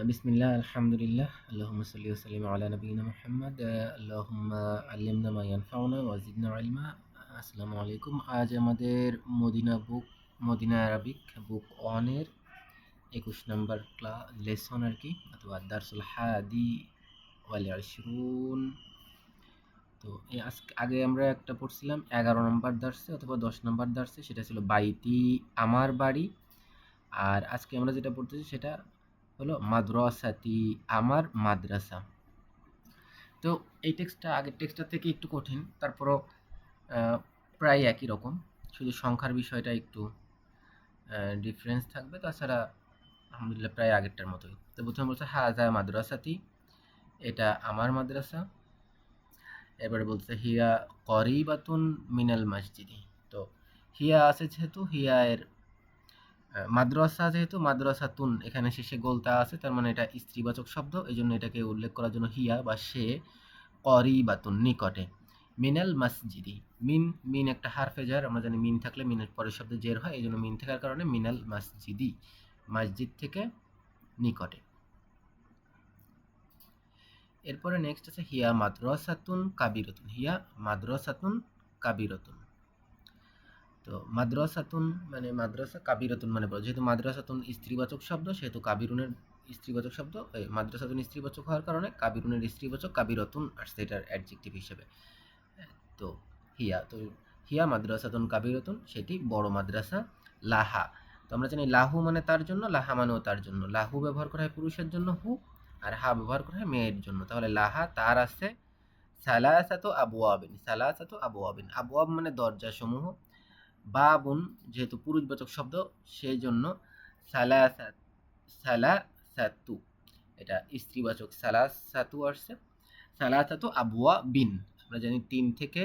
বিসমিল্লাহ, আলহামদুলিল্লাহ, আল্লাহুম্মা সাল্লি ওয়া সাল্লিম আলা নাবিয়িনা মুহাম্মদ, আল্লাহুম্মা আল্লিমনা মা ইয়ানফাউনা ওয়া জিদনা ইলমা। আসসালামু আলাইকুম। আজ আমাদের মদিনা আরাবিক বুক 1 এর 21 নাম্বার লেসন আর কি, অথবা দারসুল হাদি ওয়াল 20। তো আগে আমরা একটা পড়ছিলাম 11 নম্বর দার্সে অথবা 10 নম্বর দার্সে, সেটা ছিল বাইতি, আমার বাড়ি। আর আজকে আমরা যেটা পড়তেছি সেটা হলো মাদ্রাসাতি, আমার মাদ্রাসা। তো এই টেক্সটটা আগের টেক্সটটা থেকে একটু কঠিন, তারপরও প্রায় একই রকম, শুধু সংখ্যার বিষয়টা একটু ডিফারেন্স থাকবে, তাছাড়া আলহামদুলিল্লাহ প্রায় আগেরটার মতোই। তো প্রথমে বলছে হাজা মাদ্রাসাতি, এটা আমার মাদ্রাসা। এবারে বলছে হিয়া করিবাতুন মিনাল মসজিদি। তো হিয়া আছে যেহেতু, হিয়া এর মাদ্রাসা যেহেতু, মাদ্রাসাতুন এখানে শেষে গোলতা আছে, তার মানে এটা স্ত্রীবাচক শব্দ, এই জন্য এটাকে উল্লেখ করার জন্য হিয়া বা সে, করিবাতুন নিকটে, মিনাল মসজিদি। মিন মিন একটা হারফে জার, আমরা জানি মিন থাকলে মিনের পরের শব্দে জের হয়, এই জন্য মিন থাকার কারণে মিনাল মসজিদি, মসজিদ থেকে নিকটে। এরপরে নেক্সট আছে হিয়া মাদ্রাসাতুন কাবিরতুন, হিয়া মাদ্রাসাতুন কাবিরতুন। তো মাদ্রাসাতুন মানে মাদ্রাসা, কাবিরাতুন মানে বড়। যেহেতু মাদ্রাসাতুন স্ত্রীবাচক শব্দ, সেহেতু কাবিরুনের স্ত্রীবাচক শব্দ, মাদ্রাসাতুন স্ত্রীবাচক হওয়ার কারণে কাবিরুনের স্ত্রীবাচক কাবিরাতুন আসছে এটার অ্যাডজেক্টিভ হিসেবে। তো হিয়া মাদ্রাসাতুন কাবিরাতুন, সেটি বড় মাদ্রাসা। লাহা, তো আমরা জানি লাহু মানে তার জন্য, লাহা মানেও তার জন্য। লাহু ব্যবহার করা হয় পুরুষের জন্য হু, আর হা ব্যবহার করা হয় মেয়ের জন্য। তাহলে লাহা তার আছে সালাসাতু আবওয়াবিন, সালাসাতু আবওয়াবিন, আবওয়াব মানে দরজা সমূহ। বাবুন যেহেতু পুরুষবাচক শব্দ, সেই জন্য সালাসাত, সালাসাতু এটা স্ত্রীবাচক, সালাসাতু আসছে। সালাসাতু আবওয়া বিন, আমরা জানি 3 থেকে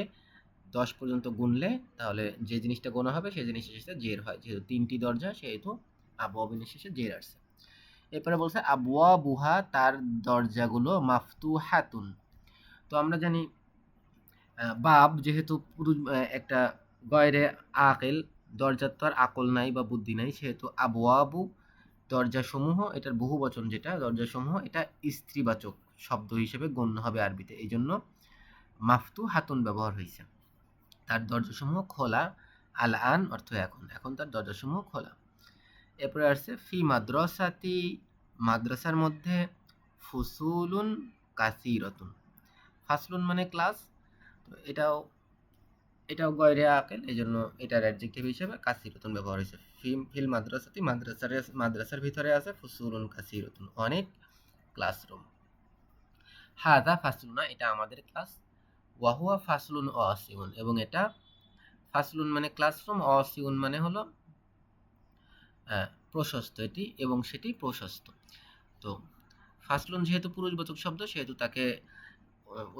10 পর্যন্ত গুনলে তাহলে যে জিনিসটা গোনা হবে সেই জিনিসের শেষে জের হয়, যেহেতু 3টি দরজা সেহেতু আবওয়া বিনের শেষে জের আসছে। এরপরে বলছে আবওয়া বুহা, তার দরজাগুলো মাফতুহাতুন। তো আমরা জানি বাব যেহেতু পুরুষ, একটা গয়রে আকেল, দরজার তো আর আকল নাই বা বুদ্ধি নাই, সেহেতু আবওয়াবু দরজাসমূহ, এটার বহু বচন যেটা দরজাসমূহ, এটা স্ত্রীবাচক শব্দ হিসেবে গণ্য হবে আরবিতে, এই জন্য মাফতু হাতুন ব্যবহার হয়েছে। তার দরজাসমূহ খোলা, আল আন অর্থ এখন, এখন তার দরজাসমূহ খোলা। এরপরে আসছে ফি মাদ্রাসাতি, মাদ্রাসার মধ্যে ফুসুলুন কাসিরতুন। ফাসলুন মানে ক্লাস, তো এটাও গয়রে আকেল, এই জন্য এটার অ্যাডজেক্টিভ হিসেবে কাসিরতুন ব্যবহার হয়েছে। ফিল মাদ্রাসাতি, মাদ্রাসার ভিতরে আছে ফুসুলুন কাসিরতুন, অনেক ক্লাসরুম। হাদা ফাসলুনা, এটা আমাদের ক্লাস। ওয়াহুয়া ফাসলুন অসিউন, এবং এটা ফাসলুন মানে ক্লাসরুম, অসিউন মানে হলো প্রশস্ত এটি, এবং সেটি প্রশস্ত। তো ফাসলুন যেহেতু পুরুষবাচক শব্দ, সেহেতু তাকে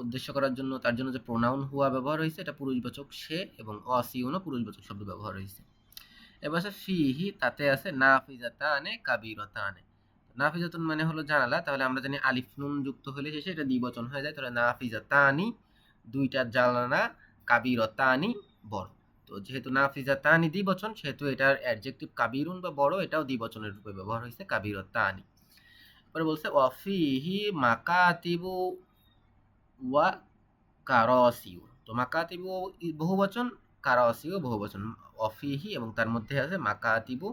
উদ্দেশ্য করার জন্য, তার জন্য যে প্রোনাউন হুয়া ব্যবহার হয়েছে এটা পুরুষবাচক সে, এবং অসিউনও পুরুষবাচক শব্দ ব্যবহার হয়েছে। এবার আছে ফিহি, তাতে আছে নাফিজাতানে কাবিরাতানে। নাফিজাতুন মানে হলো জানালা, তাহলে আমরা জানি আলিফ নুন যুক্ত হলে শেষে এটা দ্বিবচন হয়ে যায়, তাহলে নাফিজাতানি দুইটা জানালা, কাবিরাতানি বড়। তো যেহেতু নাফিজাতানি দ্বিবচন, সেহেতু এটার অ্যাডজেক্টিভ কাবিরুন বা বড়, এটাও দ্বিবচনের রূপে ব্যবহার হয়েছে, কাবিরাতানি। পরে বলছে ওয়াফিহি মাকাতিবু ওয়া কারাসিউ। তো মাকাতিবু বহুবচন, কারাসিউ বহুবচন। অফিহি এবং তার মধ্যে আছে মাকাতিবু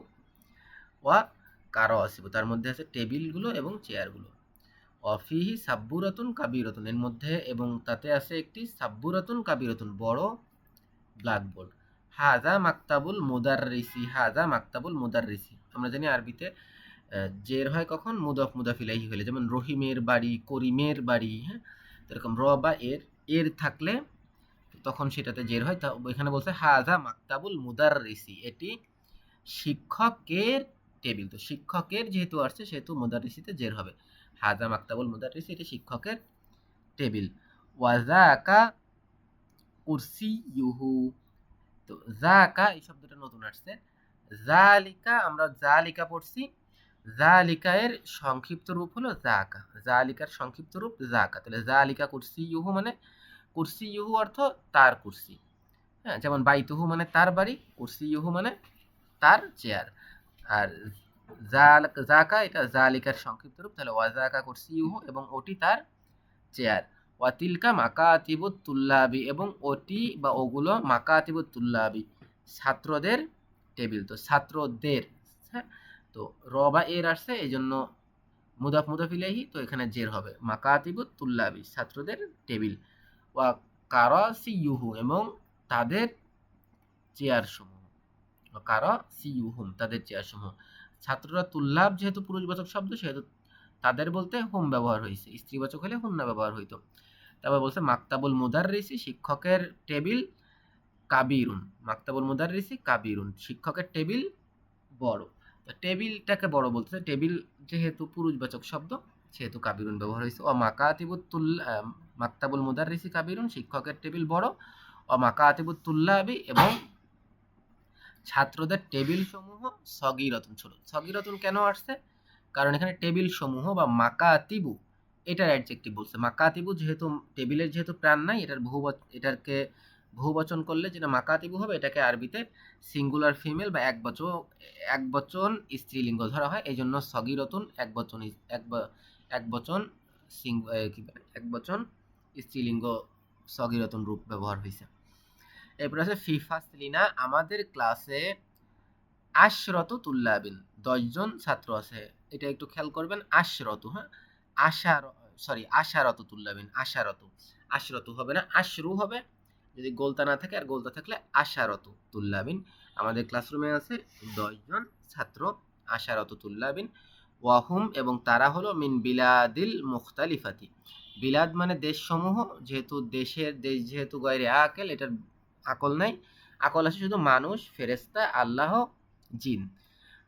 ওয়া কারাসিউ, তার মধ্যে আছে টেবিলগুলো এবং চেয়ারগুলো। অফিহি সাব্বুরাতুন কাবিরাতুন, এর মধ্যে এবং তাতে আছে একটি সাব্বুরাতুন কাবিরাতুন বড় ব্ল্যাকবোর্ড। হাজা মাকতাবুল মুদাররিসি, হাজা মাকতাবুল মুদাররিসি, আমরা জানি আরবিতে জের হয় কখন, মুদাফ মুদাফ ইলাইহি হলে, যেমন রহিমের বাড়ি, করিমের বাড়ি, হ্যাঁ, এরকম র বা এর থাকলে তখন সেটাতে জের হয়। তা এখানে বলছে হাজা মাকতাবুল মুদাররিসি, এটি শিক্ষকের টেবিল। তো শিক্ষকের যেহেতু আসছে সেহেতু মুদাররিসিতে জের হবে। হাজা মাকতাবুল মুদাররিসি, এটি শিক্ষকের টেবিল। ওয়াজাকা কুরসিয়ুহু, তো জাকা এই শব্দটা নতুন আসছে। জালিকা, আমরা জালিকা পড়ছি, জালিকা এর সংক্ষিপ্ত রূপ হলো জাকা, জালিকার সংক্ষিপ্ত রূপ জাকা। তাহলে জালিকা কুরসিয়ুহু মানে, কুরসিয়ুহু অর্থ তার কুরসি, হ্যাঁ, যেমন বাইতুহু মানে তার বাড়ি, কুরসিয়ুহু মানে তার চেয়ার। আর জাকা এটা জালিকার সংক্ষিপ্ত রূপ, তাহলে ওয়াজাকা কুরসিয়ুহু এবং ওটি তার চেয়ার। ওয়াতিলকা মাকাতিবুত তুল্লাবি এবং ওটি বা ওগুলো মাকাতিবুত তুল্লাবি ছাত্রদের টেবিল। তো ছাত্রদের, হ্যাঁ, তো র বা এর আসছে এই জন্য মুদাফ মুদাফ ইলাইহি, তো এখানে জের হবে। মাকাতিবুত তুল্লাবি ছাত্রদের টেবিল। ওয়া কারাসিয়ুহু এবং তাদের চেয়ার সমূহ। কারাসিয়ুহুম তাদের চেয়ার সমূহ। ছাত্ররা তুল্লাব যেহেতু পুরুষবাচক শব্দ সেহেতু তাদের বলতে হুম ব্যবহার হয়েছে, স্ত্রীবাচক হলে হুন্না ব্যবহার হইতো। তারপর বলছে মাকতাবুল মুদাররিসি শিক্ষকের টেবিল কাবিরুন, মাকতাবুল মুদাররিসি কাবিরুন শিক্ষকের টেবিল বড়। তো টেবিলটাকে বড় বলতেছে, টেবিল যেহেতু পুরুষবাচক শব্দ সেহেতু কাবিরুন ব্যবহার হয়েছে। ও মাকতাবুল মুদাররিসি কাবিরুন শিক্ষকের টেবিল বড়। ও মাকাতিবুত তুল্লাবি এবং ছাত্রদের টেবিল সমূহ সগীরতুন ছোট। সগীরতুন কেন আসছে? কারণ এখানে টেবিল সমূহ বা মাকাতিবু এটার অ্যাডজেক্টিভ বলছে। মাকাতিবু যেহেতু টেবিলের যেহেতু প্রাণ নাই, এটাকে বহুবচন করলে যেটা মাকাতিবু হবে, এটাকে আরবিতে সিঙ্গুলার ফিমেল বা একবচন স্ত্রীলিঙ্গ ধরা হয়। এই জন্য সগীরতুন একবচন স্ত্রীলিঙ্গ সগীরতুন রূপ ব্যবহার হয়েছে। এরপর আছে ফিফাসলিনা আমাদের ক্লাসে আশরত তুল্লাবিন 10 জন ছাত্র আছে। এটা একটু খেয়াল করবেন, আশরত, হ্যাঁ, আশারত তুল্লাবিন, আশরত হবে না, আশরু হবে যদি গোলতা না থাকে, আর গোলতা থাকলে আশারত তুল্লাবিন। আমাদের ক্লাসরুমে আছে 10 জন ছাত্র, আশারত তুল্লাবিন। ওয়াহুম এবং তারা হলো মিন বিলাদিল মুখতালিফাতি, বিলাদ মানে দেশসমূহ, দেশ যেহেতু গয়রে আকেল, এটার আকল নাই, আকল আছে শুধু মানুষ, ফেরেশতা, আল্লাহ, জিন।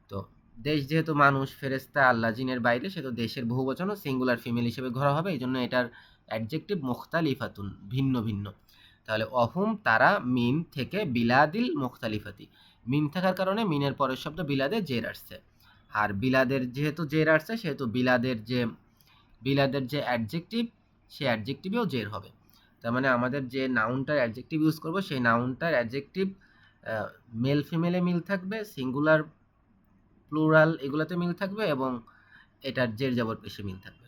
তো দেশ যেহেতু মানুষ, ফেরেশতা, আল্লাহ, জিনের বাইরে, সেহেতু দেশের বহুবচন সিঙ্গুলার ফিমেল হিসেবে ধরা হবে। এই জন্য এটার অ্যাডজেক্টিভ মুখতালিফাতুন ভিন্ন ভিন্ন। তাহলে অহুম তারা মিন থেকে বিলাদিল মুখতালিফাতি, মিন থাকার কারণে মিনের পরের শব্দ বিলাদে জের আসছে। আর বিলাদের যেহেতু জের আসছে সেহেতু বিলাদের যে অ্যাডজেক্টিভ সেই অ্যাডজেক্টিভেও জের হবে। তার মানে আমাদের যে নাউনটার অ্যাডজেক্টিভ ইউজ করব সেই নাউনটার অ্যাডজেক্টিভ মেল ফিমেলে মিল থাকবে, সিঙ্গুলার প্লুরাল এগুলোতে মিল থাকবে, এবং এটার জের জবর পেশে মিল থাকবে।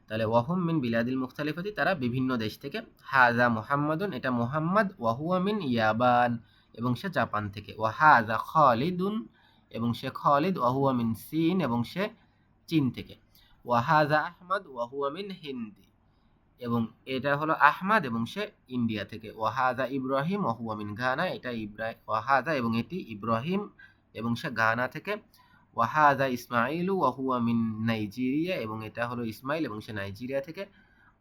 তাহলে ওয়াহুম মিন বিলাদিল মুখতালিফাতি তারা বিভিন্ন দেশ থেকে। হাজা মুহাম্মাদুন এটা মুহাম্মদ, ওয়াহুয়া মিন ইয়াবান এবং সে জাপান থেকে। ওয়াহাজা খালিদুন এবং সে খালিদ, ওয়াহুয়া মিন চীন এবং সে চীন থেকে। ওয়াহাজা আহমদ ওয়াহুয়া মিন হিন্দি এবং এটা হলো আহমদ এবং সে ইন্ডিয়া থেকে। ওয়াহাজা ইব্রাহিম ওয়াহুয়া মিন ঘানা, এটা ওয়াহাজা এবং এটি ইব্রাহিম এবং সে ঘানা থেকে। ওয়াহাজা ইসমাইলু ওয়াহুয়া মিন নাইজেরিয়া এবং এটা হলো ইসমাইল এবং সে নাইজেরিয়া থেকে।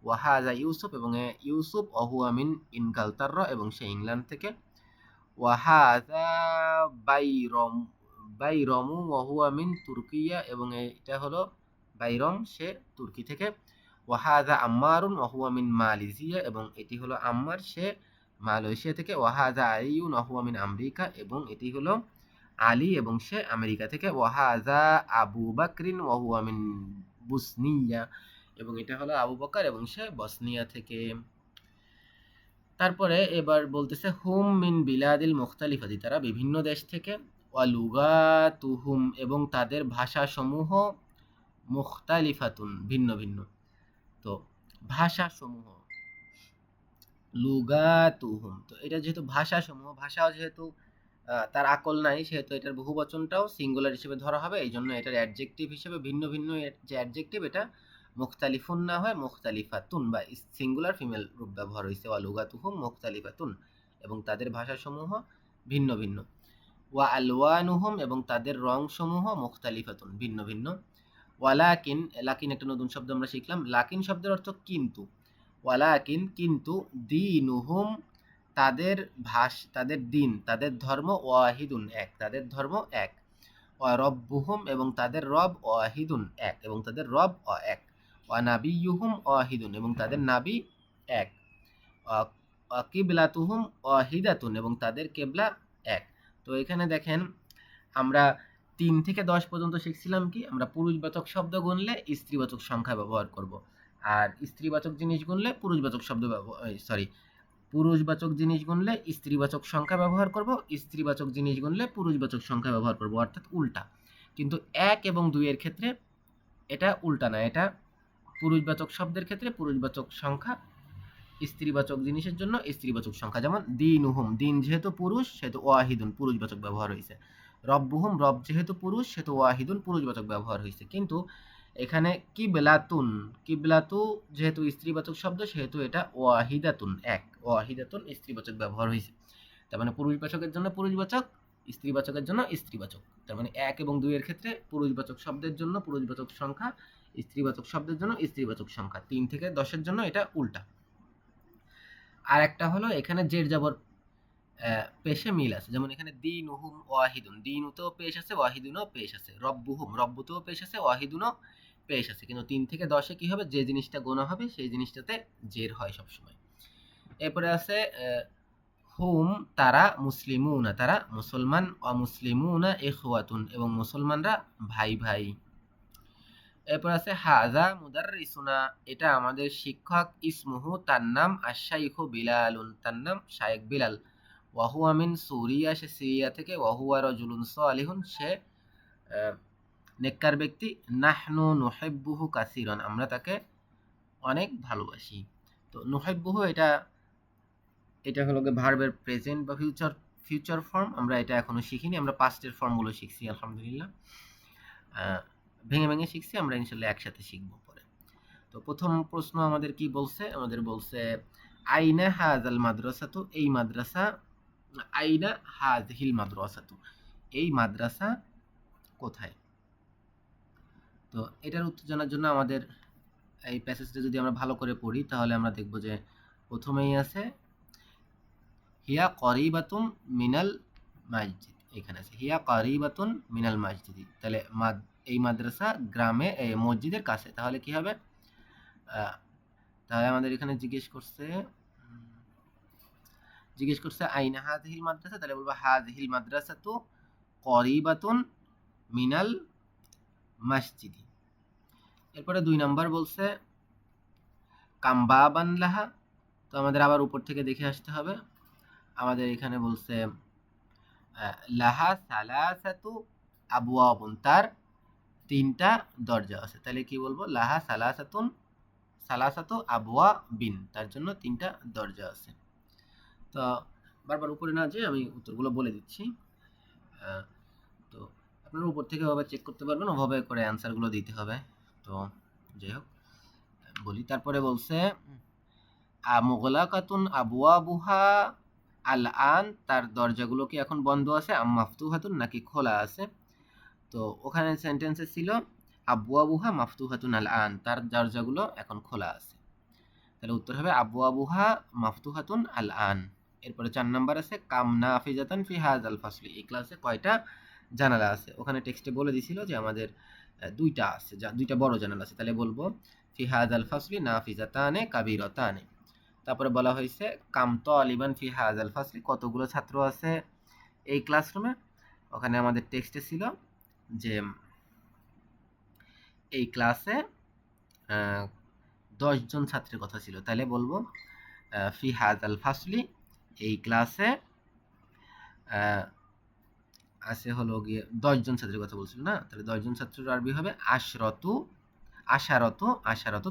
ওয়াহাজা ইউসুফ এবং ইউসুফ ওয়াহুয়া মিন ইনকালতাররা এবং সে ইংল্যান্ড থেকে। ওয়াহাজা বাইরমু ওয়াহুয়া মিন তুর্কিয়া এবং এটা হলো বাইরম, সে তুর্কি থেকে। ওয়াহাজা আম্মারুন ওয়াহুয়া মিন মালয়েশিয়া এবং এটি হলো আম্মার, সে মালয়েশিয়া থেকে। ওয়াহাজা আলিউন ওয়াহুয়া মিন আমেরিকা এবং এটি হলো আলী এবং সে আমেরিকা থেকে। ওয়াহাজা আবু বাকরিন ওয়াহুয়া মিন বুসনিয়া এবং এটা হলো আবু বকর এবং সে বসনিয়া থেকে। তারপরে এবার বলতেছে হুম মিন বিলাদিল মুখতালিফাতি তারা বিভিন্ন দেশ থেকে। ওয়ালুগাতুহুম এবং তাদের ভাষাসমূহ মুখতালিফাতুন ভিন্ন ভিন্ন। তো ভাষাসমূহ লুগাতুহুম, তো এটা যেহেতু ভাষাসমূহ, ভাষাও যেহেতু তার আকল নাই সেহেতু এটার বহুবচনটাও সিঙ্গুলার হিসেবে ধরা হবে। এই জন্য এটার অ্যাডজেক্টিভ হিসেবে ভিন্ন ভিন্ন যে অ্যাডজেক্টিভ এটা মুখতালিফুন না হয় মুখতালিফাতুন বা সিঙ্গুলার ফিমেল রূপ ব্যবহার হয়েছে। ওয়ালুগাতুহুম মুখতালিফাতুন এবং তাদের ভাষাসমূহ ভিন্ন ভিন্ন। ওয়া আলওয়ানুহুম এবং তাদের রংসমূহ মুখতালিফাতুন ভিন্ন ভিন্ন। ওয়ালাকিন, লাকিন একটা নতুন শব্দ আমরা শিখলাম। লাকিন শব্দের অর্থ কিন্তু। ওয়ালাকিন কিন্তু, দীনুহুম তাদের দিন, তাদের ধর্ম, ওয়াহিদুন এক, তাদের ধর্ম এক। রব্বুহুম এবং তাদের রব, ওয়াহিদুন এক এবং তাদের রব এক। নাবিয়ুহুম ওয়াহিদুন এবং তাদের নাবি এক। কিবলাতুহুম ওয়াহিদাতুন এবং তাদের কেবলা এক। তো এখানে দেখেন আমরা 3 থেকে 10 পর্যন্ত শিখছিলাম কি, আমরা পুরুষবাচক শব্দ গুনলে স্ত্রীবাচক সংখ্যা ব্যবহার করব, আর স্ত্রীবাচক জিনিস গুনলে পুরুষবাচক পুরুষবাচক জিনিস গুনলে স্ত্রীবাচক সংখ্যা ব্যবহার করব, স্ত্রীবাচক জিনিস গুনলে পুরুষবাচক সংখ্যা ব্যবহার করব, অর্থাৎ উল্টা। কিন্তু 1 এবং 2 এর ক্ষেত্রে এটা উল্টা না, এটা পুরুষবাচক শব্দের ক্ষেত্রে পুরুষবাচক সংখ্যা, স্ত্রীবাচক জিনিসের জন্য স্ত্রীবাচক সংখ্যা। যেমন দিনুহুম, দিন যেহেতু পুরুষ সেহেতু ওয়াহিদুন পুরুষবাচক ব্যবহার হয়েছে। রব্বুহুম, রব যেহেতু পুরুষ সেহেতু ওয়াহিদুন পুরুষবাচক ব্যবহার হয়েছে। কিন্তু এখানে কিবলাতুন, কিবলাতু যেহেতু স্ত্রীবাচক শব্দ সেহেতু এটা ওয়াহিদাতুন, এক, ওয়াহিদাতুন স্ত্রীবাচক ব্যবহার হয়েছে। তার মানে পুরুষবাচকের জন্য পুরুষবাচক, স্ত্রীবাচকের জন্য স্ত্রীবাচক। তার মানে 1 এবং 2 এর ক্ষেত্রে পুরুষবাচক শব্দের জন্য পুরুষবাচক সংখ্যা, স্ত্রীবাচক শব্দের জন্য স্ত্রীবাচক সংখ্যা। 3 থেকে 10 এর জন্য এটা উল্টা। আর একটা হলো এখানে জের জবর পেশে মিল আছে। যেমন এখানে দিনুহুম ওয়াহিদুন, দিনুতেও পেশ আছে, ওয়াহিদুনও পেশ আছে। রব্বুহুম, রব্বুতেও পেশ আছে, ওয়াহিদুনও পেশ আছে। কিন্তু 3 থেকে 10 কি হবে, যে জিনিসটা গোনা হবে সেই জিনিসটাতে জের হয় সবসময়। এরপরে আছে হুম, তারা, মুসলিমুনা তারা মুসলমান, অমুসলিমুনা ইখওয়াতুন এবং মুসলমানরা ভাই ভাই। এরপর আছে হাজা মুদাররিসুনা, এটা আমাদের শিক্ষক, ইসমুহু তার নাম, আশাইখু বিলালুন তার নাম শায়েখ বিলাল, ওয়াহুয়া মিন সুরিয়া সে সিরিয়া থেকে, ওয়াহুয়া রাজুলুন সালিহুন সে নেককার ব্যক্তি, নাহনু নুহিব্বুহু কাসিরান আমরা তাকে অনেক ভালোবাসি। তো নুহিব্বুহু এটা হলো ভার্বের প্রেজেন্ট বা ফিউচার ফর্ম। আমরা এটা এখনো শিখিনি, আমরা পাস্টের ফর্মগুলো শিখছি আলহামদুলিল্লাহ, ভেঙে ভেঙে শিখছি, আমরা ইনশাল্লাহ একসাথে শিখবো পরে। তো প্রথম প্রশ্ন আমাদের কি বলছে, আমাদের বলছে আইনা হাজাল মাদ্রাসাতু, এই মাদ্রাসা, আইনা হাযহিল মাদ্রাসাতু, এই মাদ্রাসা কোথায়। তো এটার উত্তর জানার জন্য আমাদের এই প্যাসেজটা যদি আমরা ভালো করে পড়ি তাহলে আমরা দেখব যে প্রথমেই আছে হিয়া করিবাতুম মিনাল মসজিদ, এখানে আছে হিয়া করিবাতুন মিনাল মসজিদ, তাহলে এই মাদ্রাসা গ্রামে মসজিদের কাছে। তাহলে কি হবে, তাহলে আমাদের এখানে জিজ্ঞেস করছে আইনা হাযহিল মাদ্রাসা, তাহলে বলবো হাযহিল মাদ্রাসাতু করিবাতুন মিনাল মসজিদ। এরপরে 2 নাম্বার বলছে কামবাবান লাহা, তো আমাদের আবার উপর থেকে দেখে আসতে হবে। আমাদের এখানে বলছে লাহা সালাসাতু আবওয়াবুন, তার 3টা দরজা আছে। তাহলে কি বলবো, লাহা সালাসাতু আবওয়াবিন, তার জন্য 3টা দরজা আছে। তো বারবার উপরে না যেয়ে আমি উত্তরগুলো বলে দিচ্ছি। তো আপনারা উপর থেকে ওভাবে চেক করতে পারবেন, ওভাবে করে অ্যান্সারগুলো দিতে হবে। তো যাই হোক বলি, তারপরে বলছে মুগলাকাতুন আবওয়াবুহা আল আন, তার দরজাগুলো কি এখন বন্ধ আছে, আম মাফতুহাতুন নাকি খোলা আছে। তো ওখানে সেন্টেন্সে ছিল আবওয়াবুহা মাফতুহাতুন আল আন, তার দরজাগুলো এখন খোলা আছে। তাহলে উত্তর হবে আবওয়াবুহা মাফতুহাতুন আল আন। এরপরে 4 নাম্বার আছে কাম নাফিজাতান ফি হাযাল ফাসলি, এই ক্লাসে কয়টা জানালা আছে। ওখানে টেক্সটে বলে দিছিল যে আমাদের 2টা আছে, 2টা বড় জানালা আছে। তাহলে বলবো ফি হাযাল ফাসলি নাফিজাতানে কাবীরাতানে। তারপরে বলা হয়েছে কাম তালিবান ফি হাযাল ফাসলি, কতগুলো ছাত্র আছে এই ক্লাসরুমে। ওখানে আমাদের টেক্সটে ছিল যে এই ক্লাসে 10 জন ছাত্রের কথা ছিল। তাহলে বলবো ফি হাযাল ফাসলি, এই ক্লাসে আছে হলো গিয়ে 10 জন ছাত্রের কথা বলছিল না, তাহলে 10 জন ছাত্রের আরবি হবে আশারাতু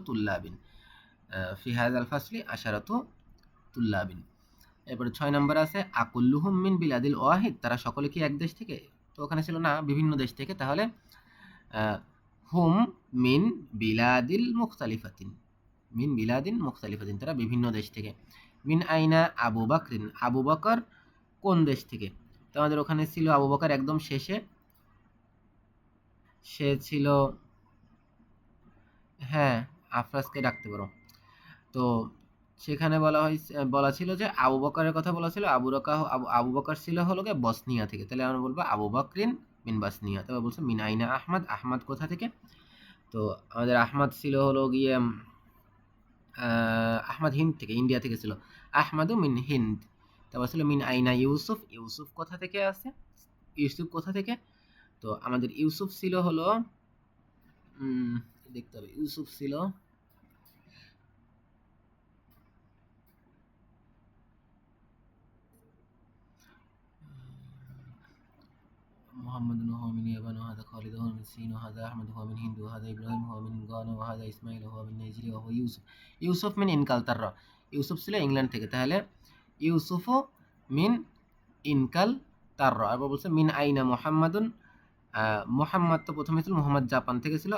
তুল্লাবিন, ফি হাযাল ফাসলি আশারাতু তুল্লাবিন। এরপরে 6 নাম্বার আছে আকুল্লুহুম মিন বিলাদিল ওয়াহিদ, তারা সকলে কি এক দেশ থেকে, তো ওখানে ছিল না বিভিন্ন দেশ থেকে। তাহলে হুম মিন বিলাদিল মুখতালিফাতিন, মিন বিলাদিন মুখতালিফাতিন, তারা বিভিন্ন দেশ থেকে। মিন আইনা আবু বকরিন, আবু বকর কোন দেশ থেকে, তো আমাদের ওখানে ছিল আবু বকর একদম শেষে, সে ছিল, হ্যাঁ আফরাজকে ডাকতে পারো। তো সেখানে বলা ছিল যে আবু বকরের কথা বলা ছিল, আবু বকর ছিল হলো গিয়ে বসনিয়া থেকে। তাহলে আমরা বলবো আবু বকরিন মিন বসনিয়া। তবে বলছে মিন আইনা আহমদ, আহমদ কোথা থেকে, তো আমাদের আহমদ ছিল হলো গিয়ে আহমদ হিন্দ থেকে, ইন্ডিয়া থেকে ছিল, আহমদু মিন হিন্দ। তারপর ছিল মিন আইনা ইউসুফ, ইউসুফ কোথা থেকে আছে, ইউসুফ কোথা থেকে, তো আমাদের ইউসুফ ছিল হলো দেখতে হবে, ইউসুফ ছিল মুহাম্মাদুন ওয়া হুয়া মিন ইয়ামান ওয়া হাযা খালিদ ওয়া হুয়া মিন সিন ওয়া হাযা আহমদ ওয়া হুয়া মিন হিন্দ ওয়া হাযা ইব্রাহিম ওয়া হুয়া মিন গানা ওয়া হাযা ইসমাঈল ওয়া হুয়া মিন নাইজেরিয়া ওয়া হুয়া ইউসুফ। ইউসুফ মিন ইনকালতাররা, ইউসুফ ছিল ইংল্যান্ড থেকে, তাহলে ইউসুফু মিন ইনকালতাররা। আবার বলছে মিন আইনা মুহাম্মাদুন, মুহাম্মদ তো প্রথমে ছিল, মুহাম্মদ জাপান থেকে ছিল,